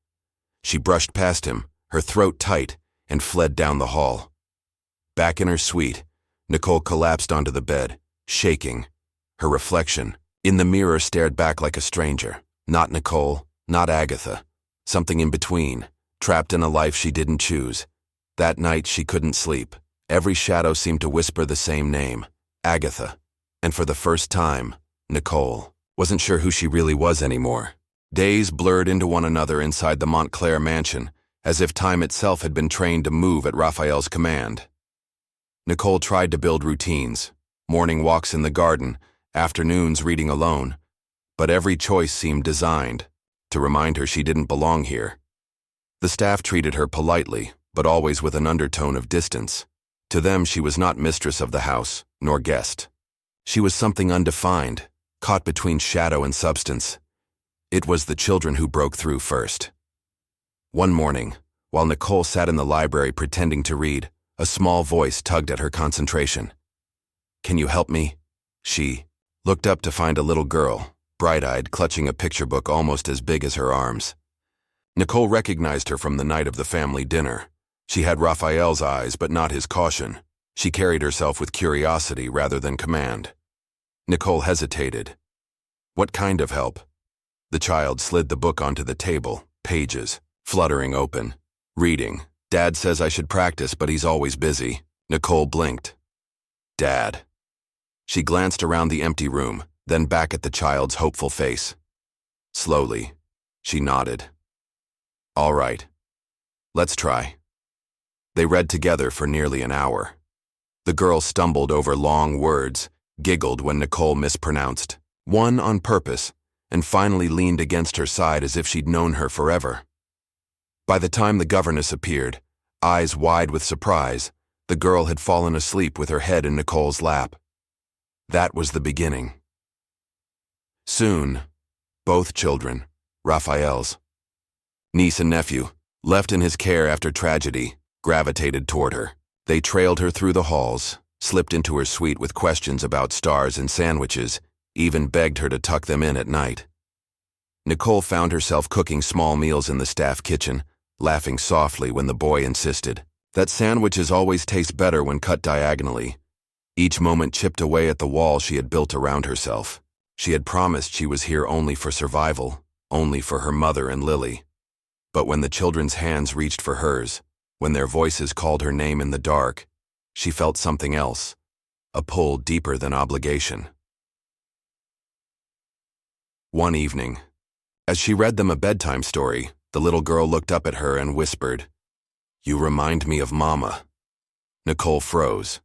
She brushed past him, her throat tight, and fled down the hall. Back in her suite, Nicole collapsed onto the bed, shaking. Her reflection in the mirror stared back like a stranger. Not Nicole, not Agatha. Something in between, trapped in a life she didn't choose. That night she couldn't sleep. Every shadow seemed to whisper the same name, Agatha. And for the first time, Nicole wasn't sure who she really was anymore. Days blurred into one another inside the Montclair mansion, as if time itself had been trained to move at Raphael's command. Nicole tried to build routines, morning walks in the garden, afternoons reading alone, but every choice seemed designed to remind her she didn't belong here. The staff treated her politely, but always with an undertone of distance. To them, she was not mistress of the house, nor guest. She was something undefined, caught between shadow and substance. It was the children who broke through first. One morning, while Nicole sat in the library pretending to read, a small voice tugged at her concentration. Can you help me? She looked up to find a little girl, bright-eyed, clutching a picture book almost as big as her arms. Nicole recognized her from the night of the family dinner. She had Raphael's eyes, but not his caution. She carried herself with curiosity rather than command. Nicole hesitated. What kind of help? The child slid the book onto the table, pages, fluttering open. Reading. Dad says I should practice, but he's always busy. Nicole blinked. Dad. She glanced around the empty room, then back at the child's hopeful face. Slowly, she nodded. All right. Let's try. They read together for nearly an hour. The girl stumbled over long words, giggled when Nicole mispronounced one on purpose, and finally leaned against her side as if she'd known her forever. By the time the governess appeared, eyes wide with surprise, the girl had fallen asleep with her head in Nicole's lap. That was the beginning. Soon, both children, Raphael's niece and nephew, left in his care after tragedy, gravitated toward her. They trailed her through the halls, slipped into her suite with questions about stars and sandwiches, even begged her to tuck them in at night. Nicole found herself cooking small meals in the staff kitchen, laughing softly when the boy insisted that sandwiches always taste better when cut diagonally. Each moment chipped away at the wall she had built around herself. She had promised she was here only for survival, only for her mother and Lily. But when the children's hands reached for hers, when their voices called her name in the dark, she felt something else, a pull deeper than obligation. One evening, as she read them a bedtime story, the little girl looked up at her and whispered, "You remind me of Mama." Nicole froze.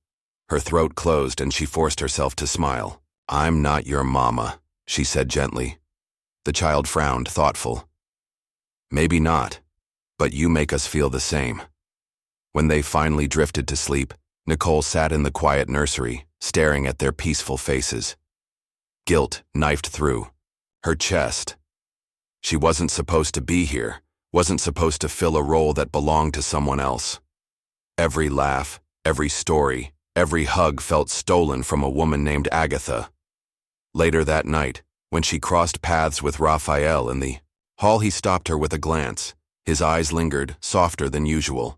Her throat closed and she forced herself to smile. "I'm not your mama," she said gently. The child frowned, thoughtful. "Maybe not, but you make us feel the same." When they finally drifted to sleep, Nicole sat in the quiet nursery, staring at their peaceful faces. Guilt knifed through her chest. She wasn't supposed to be here, wasn't supposed to fill a role that belonged to someone else. Every laugh, every story, every hug felt stolen from a woman named Agatha. Later that night, when she crossed paths with Raphael in the hall, he stopped her with a glance. His eyes lingered, softer than usual.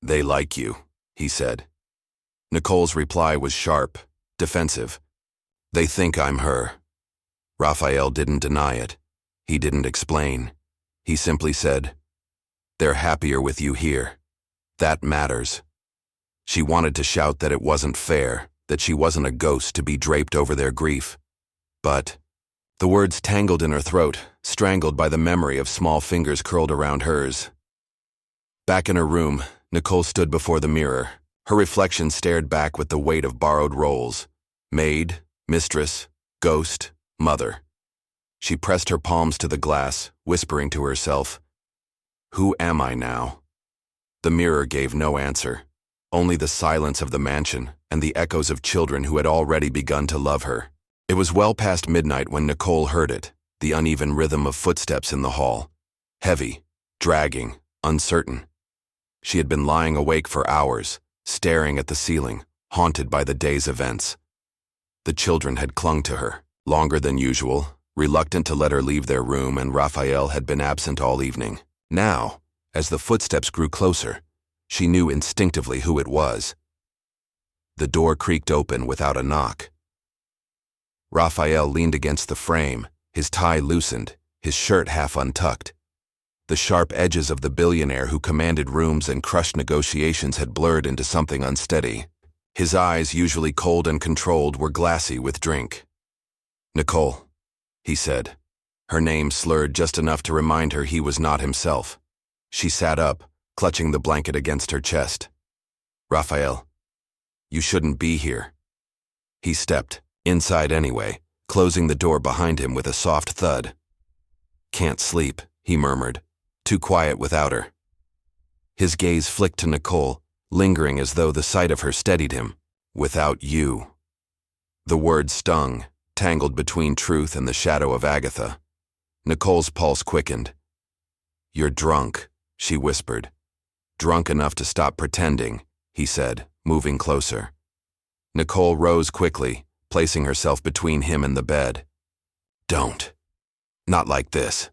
"They like you," he said. Nicole's reply was sharp, defensive. "They think I'm her." Raphael didn't deny it. He didn't explain. He simply said, "They're happier with you here. That matters." She wanted to shout that it wasn't fair, that she wasn't a ghost to be draped over their grief. But the words tangled in her throat, strangled by the memory of small fingers curled around hers. Back in her room, Nicole stood before the mirror. Her reflection stared back with the weight of borrowed roles. Maid, mistress, ghost, mother. She pressed her palms to the glass, whispering to herself, "Who am I now?" The mirror gave no answer, only the silence of the mansion and the echoes of children who had already begun to love her. It was well past midnight when Nicole heard it, the uneven rhythm of footsteps in the hall. Heavy, dragging, uncertain. She had been lying awake for hours, staring at the ceiling, haunted by the day's events. The children had clung to her, longer than usual, reluctant to let her leave their room, and Raphael had been absent all evening. Now, as the footsteps grew closer, she knew instinctively who it was. The door creaked open without a knock. Raphael leaned against the frame, his tie loosened, his shirt half untucked. The sharp edges of the billionaire who commanded rooms and crushed negotiations had blurred into something unsteady. His eyes, usually cold and controlled, were glassy with drink. "Nicole," he said, her name slurred just enough to remind her he was not himself. She sat up, clutching the blanket against her chest. "Raphael, you shouldn't be here." He stepped, inside anyway, closing the door behind him with a soft thud. "Can't sleep," he murmured, too quiet without her. His gaze flicked to Nicole, lingering as though the sight of her steadied him. "Without you." The word stung, tangled between truth and the shadow of Agatha. Nicole's pulse quickened. "You're drunk," she whispered. "Drunk enough to stop pretending," he said, moving closer. Nicole rose quickly, placing herself between him and the bed. "Don't. Not like this."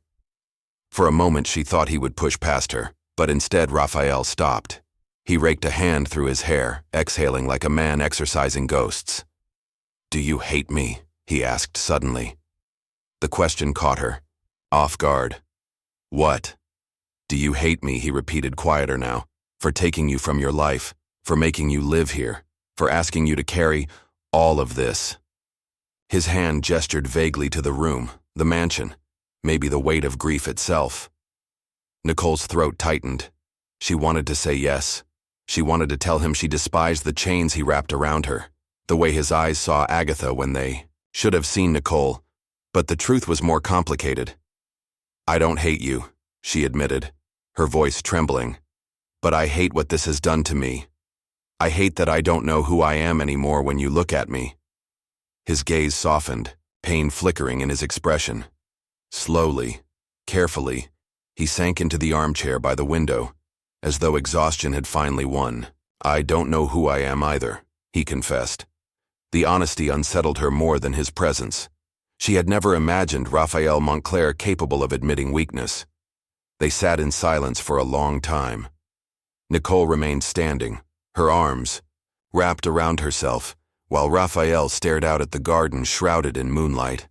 For a moment she thought he would push past her, But instead, Raphael stopped. He raked a hand through his hair, exhaling like a man exorcising ghosts. "Do you hate me?" he asked suddenly. The question caught her, off guard. "What?" "Do you hate me?" he repeated, quieter now. "For taking you from your life, for making you live here, for asking you to carry all of this." His hand gestured vaguely to the room, the mansion, maybe the weight of grief itself. Nicole's throat tightened. She wanted to say yes. She wanted to tell him she despised the chains he wrapped around her, the way his eyes saw Agatha when they should have seen Nicole, but the truth was more complicated. "I don't hate you," she admitted, her voice trembling, "but I hate what this has done to me. I hate that I don't know who I am anymore when you look at me." His gaze softened, pain flickering in his expression. Slowly, carefully, he sank into the armchair by the window, as though exhaustion had finally won. "I don't know who I am either," he confessed. The honesty unsettled her more than his presence. She had never imagined Raphael Montclair capable of admitting weakness. They sat in silence for a long time. Nicole remained standing, her arms wrapped around herself, while Raphael stared out at the garden shrouded in moonlight.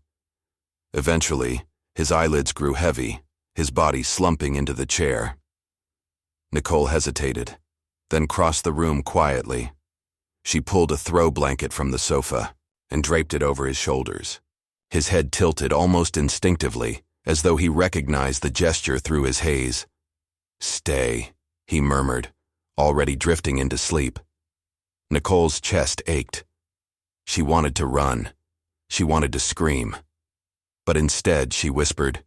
Eventually, his eyelids grew heavy, his body slumping into the chair. Nicole hesitated, then crossed the room quietly. She pulled a throw blanket from the sofa and draped it over his shoulders. His head tilted almost instinctively, as though he recognized the gesture through his haze. "Stay," he murmured, already drifting into sleep. Nicole's chest ached. She wanted to run. She wanted to scream. But instead, she whispered,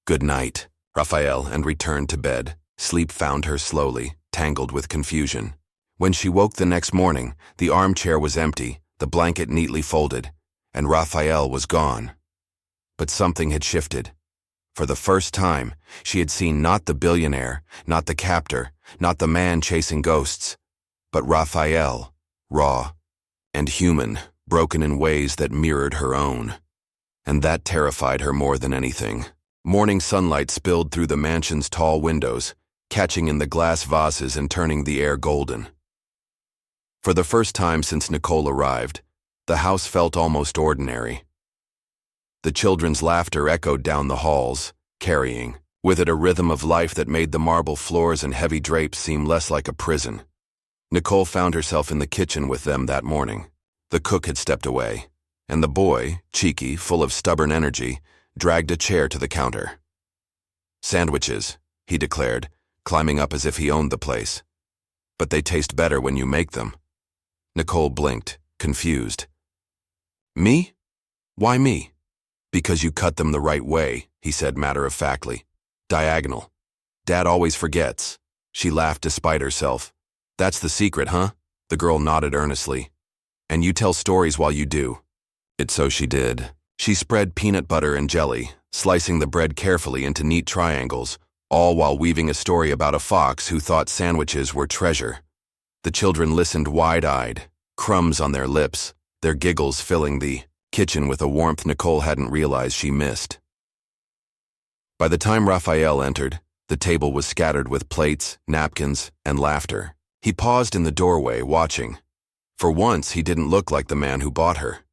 "Good night, Raphael," and returned to bed. Sleep found her slowly, tangled with confusion. When she woke the next morning, the armchair was empty, the blanket neatly folded, and Raphael was gone. But something had shifted. For the first time, she had seen not the billionaire, not the captor, not the man chasing ghosts, but Raphael, raw and human, broken in ways that mirrored her own. And that terrified her more than anything. Morning sunlight spilled through the mansion's tall windows, catching in the glass vases and turning the air golden. For the first time since Nicole arrived, the house felt almost ordinary. The children's laughter echoed down the halls, carrying with it a rhythm of life that made the marble floors and heavy drapes seem less like a prison. Nicole found herself in the kitchen with them that morning. The cook had stepped away, and the boy, cheeky, full of stubborn energy, dragged a chair to the counter. "Sandwiches," he declared, climbing up as if he owned the place. "But they taste better when you make them." Nicole blinked, confused. "Me? Why me?" "Because you cut them the right way," he said matter-of-factly. "Diagonal. Dad always forgets." She laughed despite herself. "That's the secret, huh?" The girl nodded earnestly. "And you tell stories while you do." It's so she did. She spread peanut butter and jelly, slicing the bread carefully into neat triangles, all while weaving a story about a fox who thought sandwiches were treasure. The children listened wide-eyed, crumbs on their lips, their giggles filling the kitchen with a warmth Nicole hadn't realized she missed. By the time Raphael entered, the table was scattered with plates, napkins, and laughter. He paused in the doorway, watching. For once, he didn't look like the man who bought her.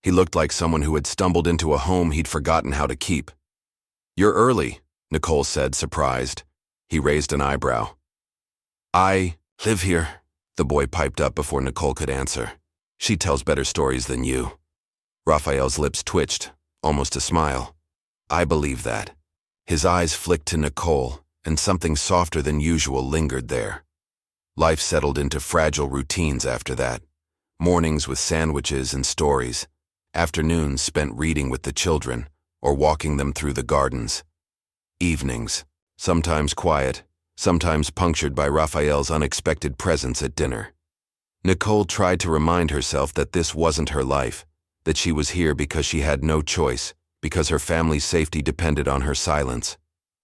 He looked like someone who had stumbled into a home he'd forgotten how to keep. "You're early," Nicole said, surprised. He raised an eyebrow. "I live here," the boy piped up before Nicole could answer. "She tells better stories than you." Raphael's lips twitched, almost a smile. "I believe that." His eyes flicked to Nicole, and something softer than usual lingered there. Life settled into fragile routines after that. Mornings with sandwiches and stories. Afternoons spent reading with the children or walking them through the gardens. Evenings, sometimes quiet, sometimes punctured by Raphael's unexpected presence at dinner. Nicole tried to remind herself that this wasn't her life, that she was here because she had no choice, because her family's safety depended on her silence.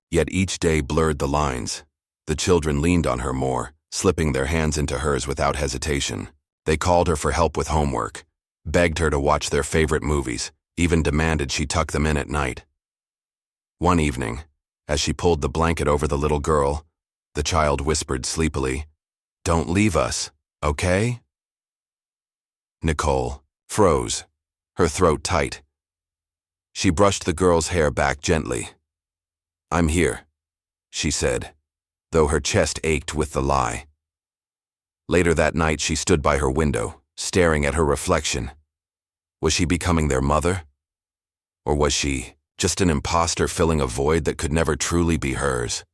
Yet each day blurred the lines. The children leaned on her more, slipping their hands into hers without hesitation. They called her for help with homework, begged her to watch their favorite movies, even demanded she tuck them in at night. One evening, as she pulled the blanket over the little girl, The child whispered sleepily. Don't leave us, okay? Nicole froze, her throat tight. She brushed the girl's hair back gently. I'm here, she said, though her chest ached with the lie. Later that night she stood by her window, staring at her reflection. Was she becoming their mother? Or was she just an imposter filling a void that could never truly be hers?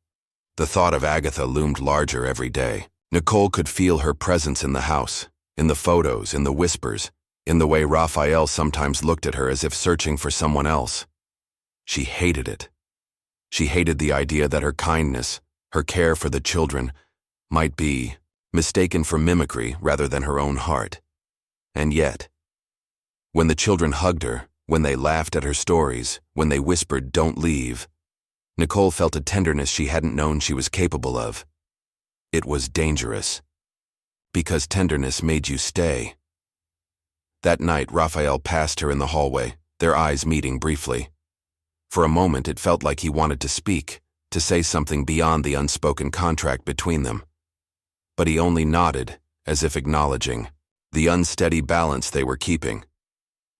The thought of Agatha loomed larger every day. Nicole could feel her presence in the house, in the photos, in the whispers, in the way Raphael sometimes looked at her as if searching for someone else. She hated it. She hated the idea that her kindness, her care for the children, might be mistaken for mimicry rather than her own heart. And yet, when the children hugged her, when they laughed at her stories, when they whispered, "Don't leave," Nicole felt a tenderness she hadn't known she was capable of. It was dangerous. Because tenderness made you stay. That night, Raphael passed her in the hallway, their eyes meeting briefly. For a moment, it felt like he wanted to speak, to say something beyond the unspoken contract between them. But he only nodded, as if acknowledging the unsteady balance they were keeping.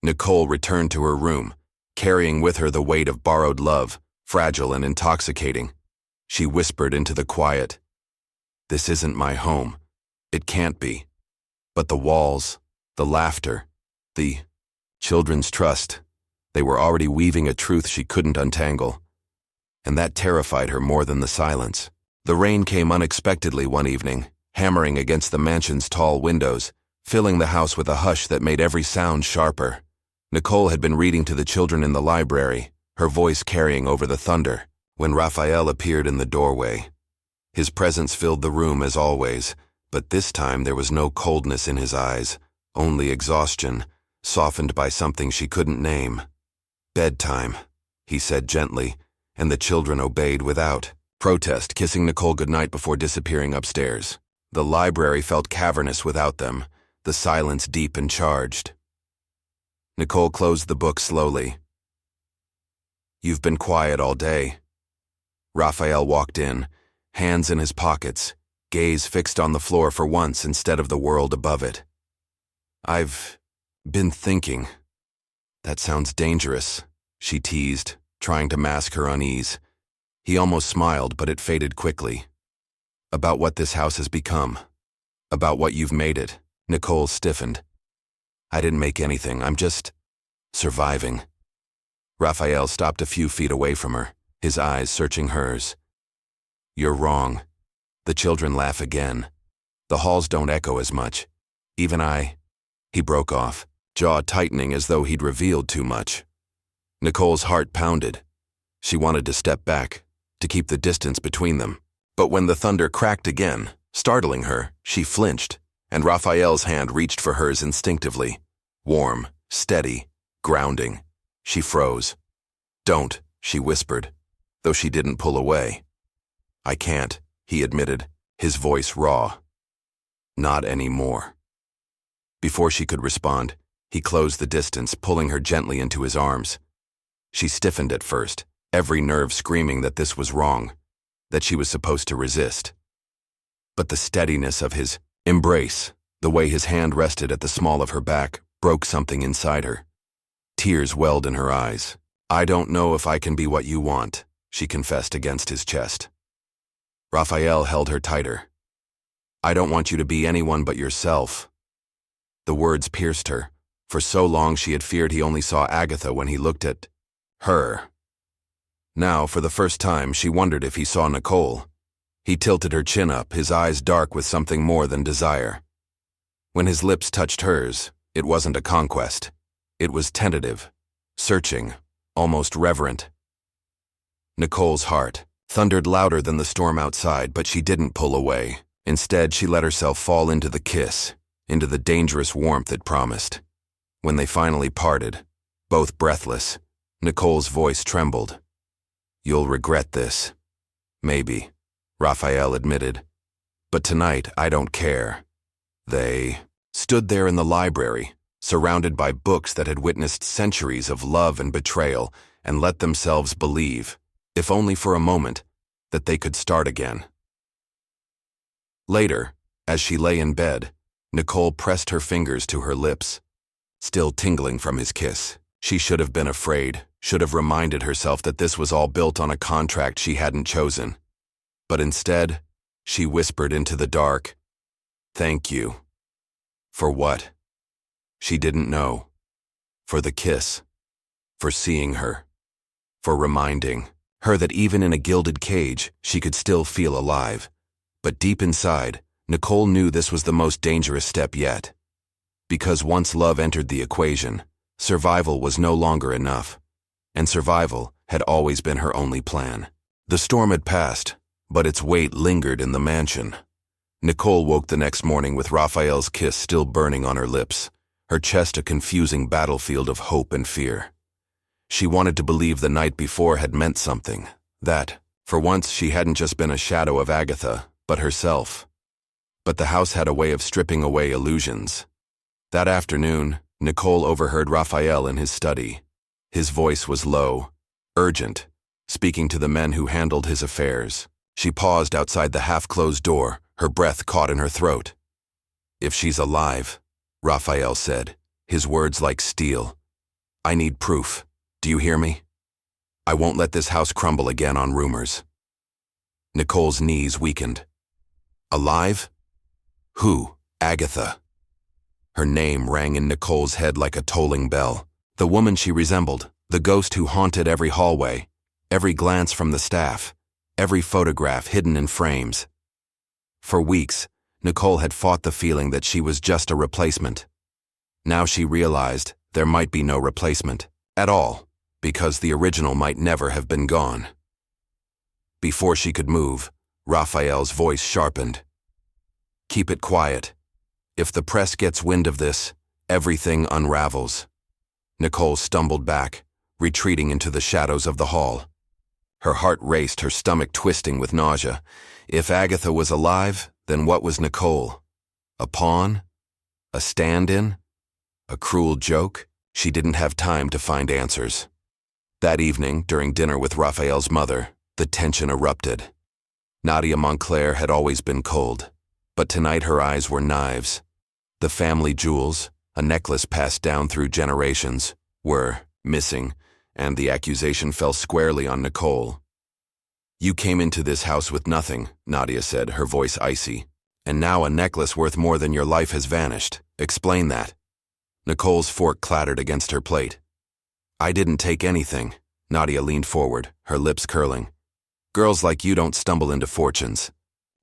Nicole returned to her room, carrying with her the weight of borrowed love, fragile and intoxicating. She whispered into the quiet, "This isn't my home. It can't be." But the walls, the laughter, the children's trust, they were already weaving a truth she couldn't untangle. And that terrified her more than the silence. The rain came unexpectedly one evening, hammering against the mansion's tall windows, filling the house with a hush that made every sound sharper. Nicole had been reading to the children in the library, her voice carrying over the thunder, when Raphael appeared in the doorway. His presence filled the room as always, but this time there was no coldness in his eyes, only exhaustion, softened by something she couldn't name. "Bedtime," he said gently, and the children obeyed without protest, kissing Nicole goodnight before disappearing upstairs. The library felt cavernous without them, the silence deep and charged. Nicole closed the book slowly. "You've been quiet all day." Raphael walked in, hands in his pockets, gaze fixed on the floor for once instead of the world above it. "I've been thinking." "That sounds dangerous," she teased, trying to mask her unease. He almost smiled, but it faded quickly. "About what this house has become. About what you've made it." Nicole stiffened. "I didn't make anything, I'm just surviving." Raphael stopped a few feet away from her, his eyes searching hers. "You're wrong." The children laugh again. "The halls don't echo as much. Even I—" He broke off, jaw tightening as though he'd revealed too much. Nicole's heart pounded. She wanted to step back, to keep the distance between them. But when the thunder cracked again, startling her, she flinched, and Raphael's hand reached for hers instinctively. Warm, steady, grounding. She froze. "Don't," she whispered, though she didn't pull away. "I can't," he admitted, his voice raw. "Not anymore." Before she could respond, he closed the distance, pulling her gently into his arms. She stiffened at first, every nerve screaming that this was wrong, that she was supposed to resist. But the steadiness of his embrace, the way his hand rested at the small of her back, broke something inside her. Tears welled in her eyes. "I don't know if I can be what you want," she confessed against his chest. Raphael held her tighter. "I don't want you to be anyone but yourself." The words pierced her. For so long she had feared he only saw Agatha when he looked at her. Now, for the first time, she wondered if he saw Nicole. He tilted her chin up, his eyes dark with something more than desire. When his lips touched hers, it wasn't a conquest. It was tentative, searching, almost reverent. Nicole's heart thundered louder than the storm outside, but she didn't pull away. Instead, she let herself fall into the kiss, into the dangerous warmth it promised. When they finally parted, both breathless, Nicole's voice trembled. "You'll regret this." "Maybe," Raphael admitted. "But tonight, I don't care." They stood there in the library, surrounded by books that had witnessed centuries of love and betrayal, and let themselves believe, if only for a moment, that they could start again. Later, as she lay in bed, Nicole pressed her fingers to her lips, still tingling from his kiss. She should have been afraid, should have reminded herself that this was all built on a contract she hadn't chosen. But instead, she whispered into the dark, "Thank you." For what? She didn't know. For the kiss. For seeing her. For reminding her that even in a gilded cage, she could still feel alive. But deep inside, Nicole knew this was the most dangerous step yet. Because once love entered the equation, survival was no longer enough. And survival had always been her only plan. The storm had passed, but its weight lingered in the mansion. Nicole woke the next morning with Raphael's kiss still burning on her lips, her chest a confusing battlefield of hope and fear. She wanted to believe the night before had meant something, that, for once, she hadn't just been a shadow of Agatha, but herself. But the house had a way of stripping away illusions. That afternoon, Nicole overheard Raphael in his study. His voice was low, urgent, speaking to the men who handled his affairs. She paused outside the half-closed door, her breath caught in her throat. "If she's alive," Raphael said, his words like steel. "I need proof. Do you hear me? I won't let this house crumble again on rumors." Nicole's knees weakened. Alive? Who? Agatha. Her name rang in Nicole's head like a tolling bell. The woman she resembled, the ghost who haunted every hallway, every glance from the staff, every photograph hidden in frames. For weeks, Nicole had fought the feeling that she was just a replacement. Now she realized there might be no replacement at all, because the original might never have been gone. Before she could move, Raphael's voice sharpened. "Keep it quiet. If the press gets wind of this, everything unravels." Nicole stumbled back, retreating into the shadows of the hall. Her heart raced, her stomach twisting with nausea. If Agatha was alive, then what was Nicole? A pawn? A stand-in? A cruel joke? She didn't have time to find answers. That evening, during dinner with Raphael's mother, the tension erupted. Nadia Montclair had always been cold, but tonight her eyes were knives. The family jewels, a necklace passed down through generations, were missing, and the accusation fell squarely on Nicole. "You came into this house with nothing," Nadia said, her voice icy. "And now a necklace worth more than your life has vanished. Explain that." Nicole's fork clattered against her plate. "I didn't take anything." Nadia leaned forward, her lips curling. "Girls like you don't stumble into fortunes.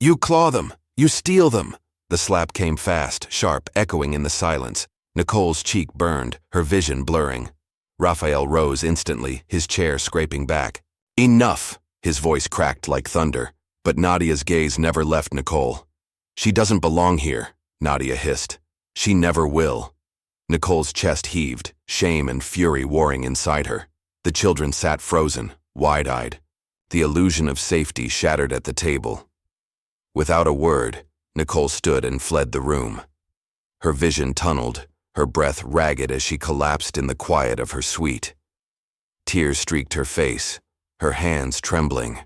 You claw them! You steal them!" The slap came fast, sharp, echoing in the silence. Nicole's cheek burned, her vision blurring. Raphael rose instantly, his chair scraping back. "Enough!" His voice cracked like thunder, but Nadia's gaze never left Nicole. "She doesn't belong here," Nadia hissed. "She never will." Nicole's chest heaved, shame and fury warring inside her. The children sat frozen, wide-eyed. The illusion of safety shattered at the table. Without a word, Nicole stood and fled the room. Her vision tunneled, her breath ragged as she collapsed in the quiet of her suite. Tears streaked her face, her hands trembling.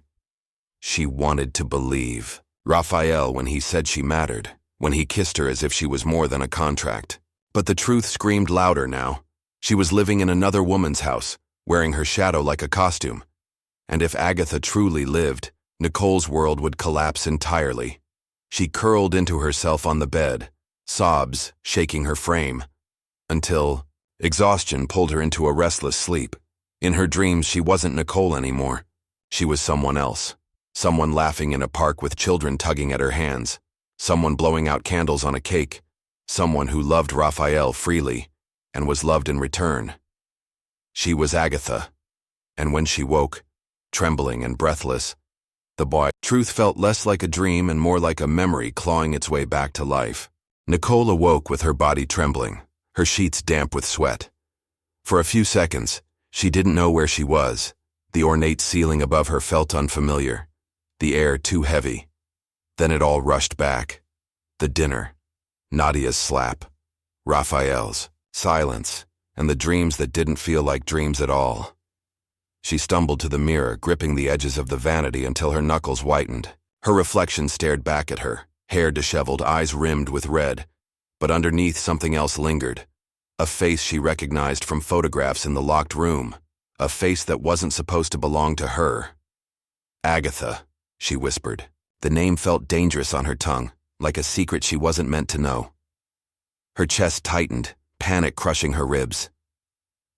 She wanted to believe Raphael when he said she mattered, when he kissed her as if she was more than a contract. But the truth screamed louder now. She was living in another woman's house, wearing her shadow like a costume. And if Agatha truly lived, Nicole's world would collapse entirely. She curled into herself on the bed, sobs shaking her frame, until exhaustion pulled her into a restless sleep. In her dreams, she wasn't Nicole anymore. She was someone else. Someone laughing in a park with children tugging at her hands. Someone blowing out candles on a cake. Someone who loved Raphael freely and was loved in return. She was Agatha. And when she woke, trembling and breathless, the truth felt less like a dream and more like a memory clawing its way back to life. Nicole awoke with her body trembling, her sheets damp with sweat. For a few seconds, she didn't know where she was. The ornate ceiling above her felt unfamiliar, the air too heavy. Then it all rushed back. The dinner, Nadia's slap, Raphael's, silence, and the dreams that didn't feel like dreams at all. She stumbled to the mirror, gripping the edges of the vanity until her knuckles whitened. Her reflection stared back at her, Hair disheveled, eyes rimmed with red, but underneath something else lingered. A face she recognized from photographs in the locked room. A face that wasn't supposed to belong to her. Agatha, she whispered. The name felt dangerous on her tongue, like a secret she wasn't meant to know. Her chest tightened, panic crushing her ribs.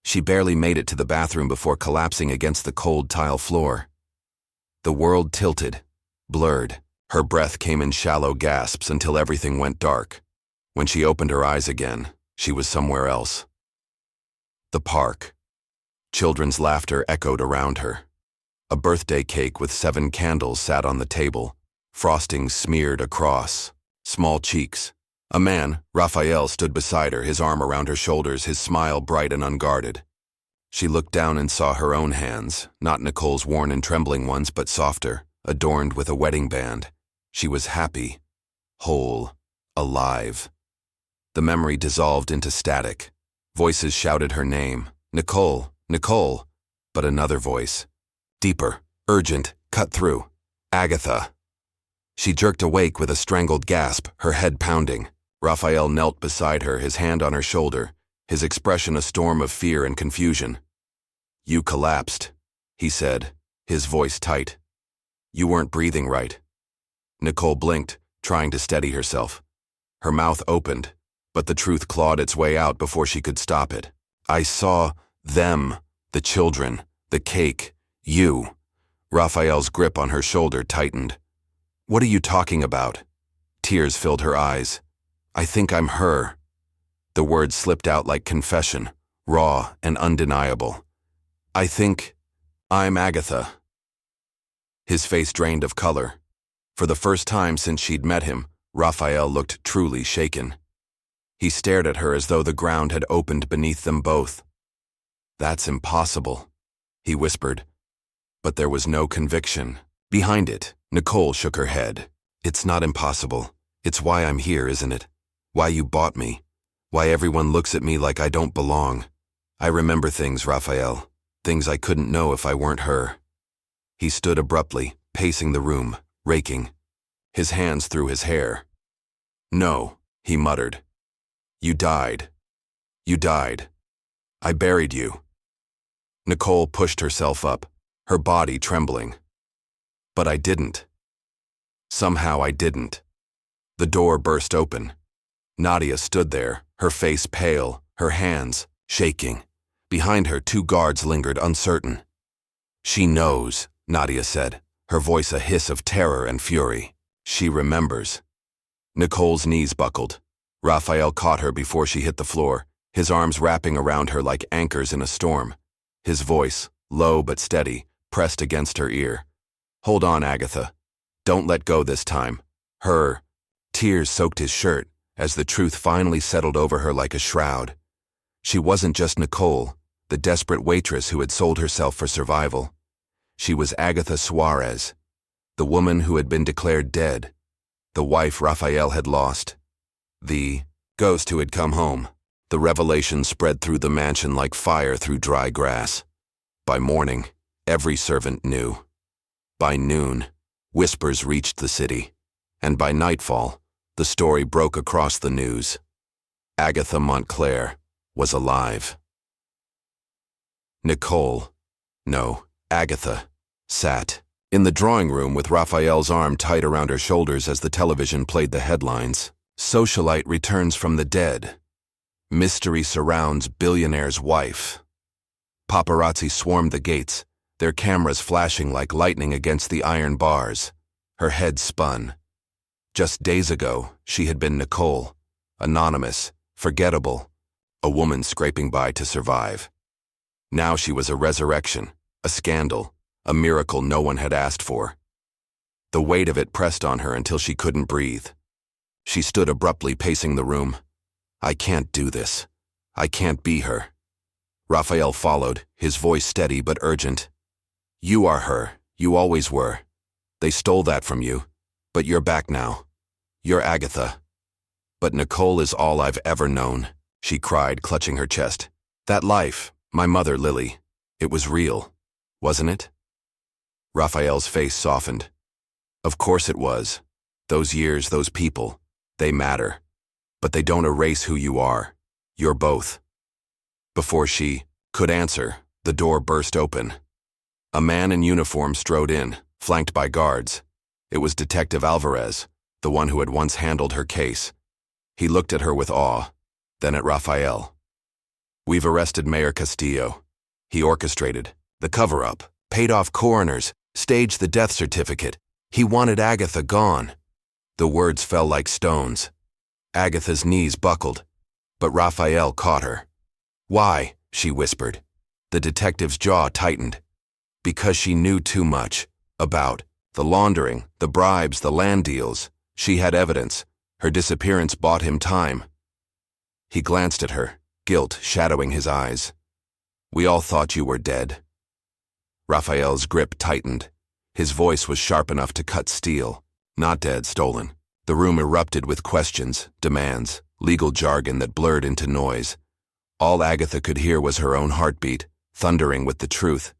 She barely made it to the bathroom before collapsing against the cold tile floor. The world tilted, blurred. Her breath came in shallow gasps until everything went dark. When she opened her eyes again, she was somewhere else. The park. Children's laughter echoed around her. A birthday cake with 7 candles sat on the table, frosting smeared across. Small cheeks. A man, Raphael, stood beside her, his arm around her shoulders, his smile bright and unguarded. She looked down and saw her own hands, not Nicole's worn and trembling ones, but softer, adorned with a wedding band. She was happy, whole, alive. The memory dissolved into static. Voices shouted her name. Nicole, Nicole. But another voice. Deeper, urgent, cut through. Agatha. She jerked awake with a strangled gasp, her head pounding. Raphael knelt beside her, his hand on her shoulder, his expression a storm of fear and confusion. You collapsed, he said, his voice tight. You weren't breathing right. Nicole blinked, trying to steady herself. Her mouth opened, but the truth clawed its way out before she could stop it. I saw them, the children, the cake, you. Raphael's grip on her shoulder tightened. What are you talking about? Tears filled her eyes. I think I'm her. The words slipped out like confession, raw and undeniable. I think I'm Agatha. His face drained of color. For the first time since she'd met him, Raphael looked truly shaken. He stared at her as though the ground had opened beneath them both. That's impossible, he whispered. But there was no conviction. Behind it, Nicole shook her head. It's not impossible. It's why I'm here, isn't it? Why you bought me. Why everyone looks at me like I don't belong. I remember things, Raphael. Things I couldn't know if I weren't her. He stood abruptly, pacing the room, raking, his hands through his hair. No, he muttered. You died. You died. I buried you. Nicole pushed herself up, her body trembling. But I didn't. Somehow I didn't. The door burst open. Nadia stood there, her face pale, her hands shaking. Behind her, 2 guards lingered, uncertain. She knows, Nadia said, her voice a hiss of terror and fury. She remembers. Nicole's knees buckled. Raphael caught her before she hit the floor, his arms wrapping around her like anchors in a storm. His voice, low but steady, pressed against her ear. Hold on, Agatha. Don't let go this time. Her. Tears soaked his shirt as the truth finally settled over her like a shroud. She wasn't just Nicole, the desperate waitress who had sold herself for survival. She was Agatha Suarez, the woman who had been declared dead, the wife Raphael had lost, the ghost who had come home. The revelation spread through the mansion like fire through dry grass. By morning, every servant knew. By noon, whispers reached the city, and by nightfall, the story broke across the news. Agatha Montclair was alive. Nicole, no, Agatha, sat in the drawing room with Raphael's arm tight around her shoulders as the television played the headlines. Socialite returns from the dead. Mystery surrounds billionaire's wife. Paparazzi swarmed the gates, their cameras flashing like lightning against the iron bars. Her head spun. Just days ago, she had been Nicole, anonymous, forgettable, a woman scraping by to survive. Now she was a resurrection, a scandal, a miracle no one had asked for. The weight of it pressed on her until she couldn't breathe. She stood abruptly pacing the room. I can't do this. I can't be her. Raphael followed, his voice steady but urgent. You are her. You always were. They stole that from you. But you're back now. You're Agatha. But Nicole is all I've ever known, she cried, clutching her chest. That life, my mother, Lily, it was real, wasn't it? Raphael's face softened. Of course it was. Those years, those people, they matter. But they don't erase who you are. You're both. Before she could answer, the door burst open. A man in uniform strode in, flanked by guards. It was Detective Alvarez, the one who had once handled her case. He looked at her with awe, then at Rafael. "We've arrested Mayor Castillo. He orchestrated the cover-up, paid off coroners, staged the death certificate. He wanted Agatha gone." The words fell like stones. Agatha's knees buckled, but Rafael caught her. "Why?" she whispered. The detective's jaw tightened. Because she knew too much about the laundering, the bribes, the land deals. She had evidence. Her disappearance bought him time. He glanced at her, guilt shadowing his eyes. "We all thought you were dead." Rafael's grip tightened. His voice was sharp enough to cut steel. "Not dead, stolen." The room erupted with questions, demands, legal jargon that blurred into noise. All Agatha could hear was her own heartbeat, thundering with the truth.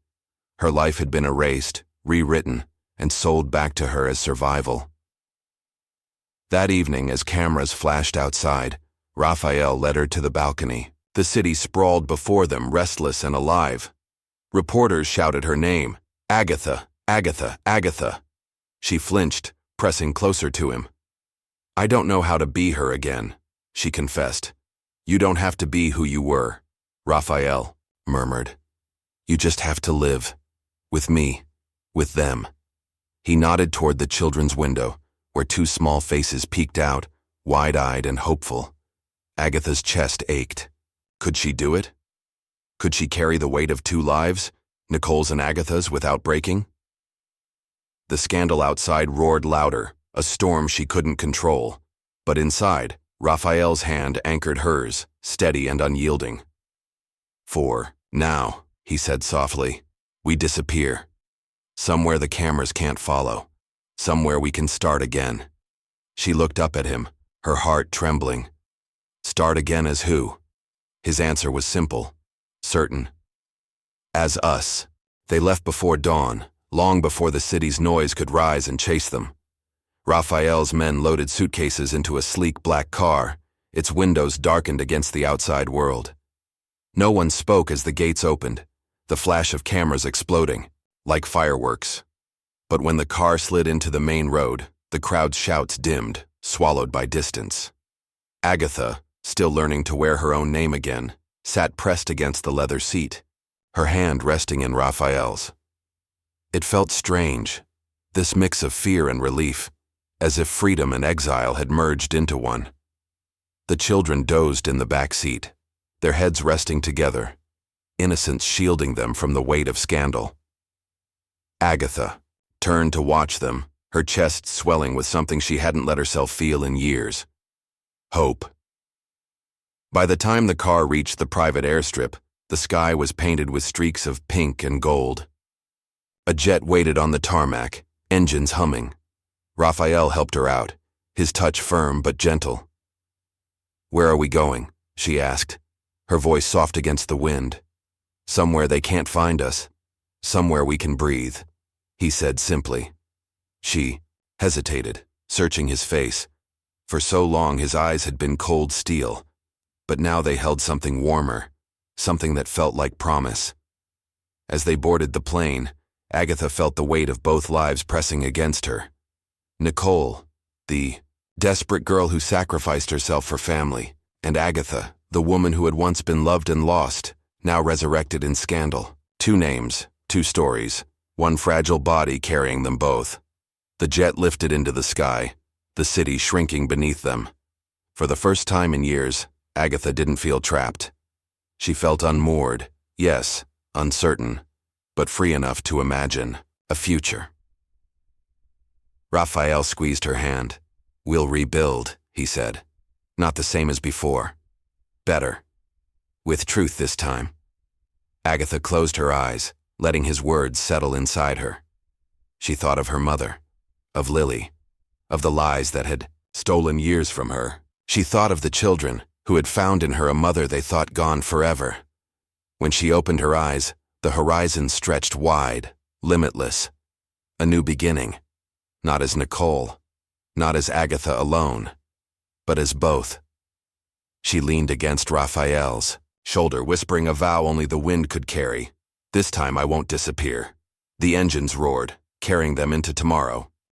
Her life had been erased, rewritten, and sold back to her as survival. That evening, as cameras flashed outside, Rafael led her to the balcony. The city sprawled before them, restless and alive. Reporters shouted her name, "Agatha, Agatha, Agatha." She flinched, pressing closer to him. "I don't know how to be her again," she confessed. "You don't have to be who you were," Rafael murmured. "You just have to live. With me. With them." He nodded toward the children's window, where two small faces peeked out, wide-eyed and hopeful. Agatha's chest ached. Could she do it? Could she carry the weight of two lives, Nicole's and Agatha's, without breaking? The scandal outside roared louder, a storm she couldn't control. But inside, Rafael's hand anchored hers, steady and unyielding. "For now," he said softly, "we disappear. Somewhere the cameras can't follow. Somewhere we can start again." She looked up at him, her heart trembling. Start again as who? His answer was simple, certain. As us. They left before dawn, long before the city's noise could rise and chase them. Rafael's men loaded suitcases into a sleek black car, its windows darkened against the outside world. No one spoke as the gates opened, the flash of cameras exploding, like fireworks. But when the car slid into the main road, the crowd's shouts dimmed, swallowed by distance. Agatha, still learning to wear her own name again, sat pressed against the leather seat, her hand resting in Rafael's. It felt strange, this mix of fear and relief, as if freedom and exile had merged into one. The children dozed in the back seat, their heads resting together, innocence shielding them from the weight of scandal. Agatha turned to watch them, her chest swelling with something she hadn't let herself feel in years. Hope. By the time the car reached the private airstrip, the sky was painted with streaks of pink and gold. A jet waited on the tarmac, engines humming. Rafael helped her out, his touch firm but gentle. "Where are we going?" she asked, her voice soft against the wind. "Somewhere they can't find us. Somewhere we can breathe," he said simply. She hesitated, searching his face. For so long his eyes had been cold steel, but now they held something warmer, something that felt like promise. As they boarded the plane, Agatha felt the weight of both lives pressing against her. Nicole, the desperate girl who sacrificed herself for family, and Agatha, the woman who had once been loved and lost, now resurrected in scandal. Two names, two stories, one fragile body carrying them both. The jet lifted into the sky, the city shrinking beneath them. For the first time in years, Agatha didn't feel trapped. She felt unmoored, yes, uncertain, but free enough to imagine a future. Rafael squeezed her hand. "We'll rebuild," he said. "Not the same as before. Better. With truth this time." Agatha closed her eyes, letting his words settle inside her. She thought of her mother, of Lily, of the lies that had stolen years from her. She thought of the children who had found in her a mother they thought gone forever. When she opened her eyes, the horizon stretched wide, limitless. A new beginning. Not as Nicole, not as Agatha alone, but as both. She leaned against Raphael's shoulder, whispering a vow only the wind could carry. This time I won't disappear. The engines roared, carrying them into tomorrow.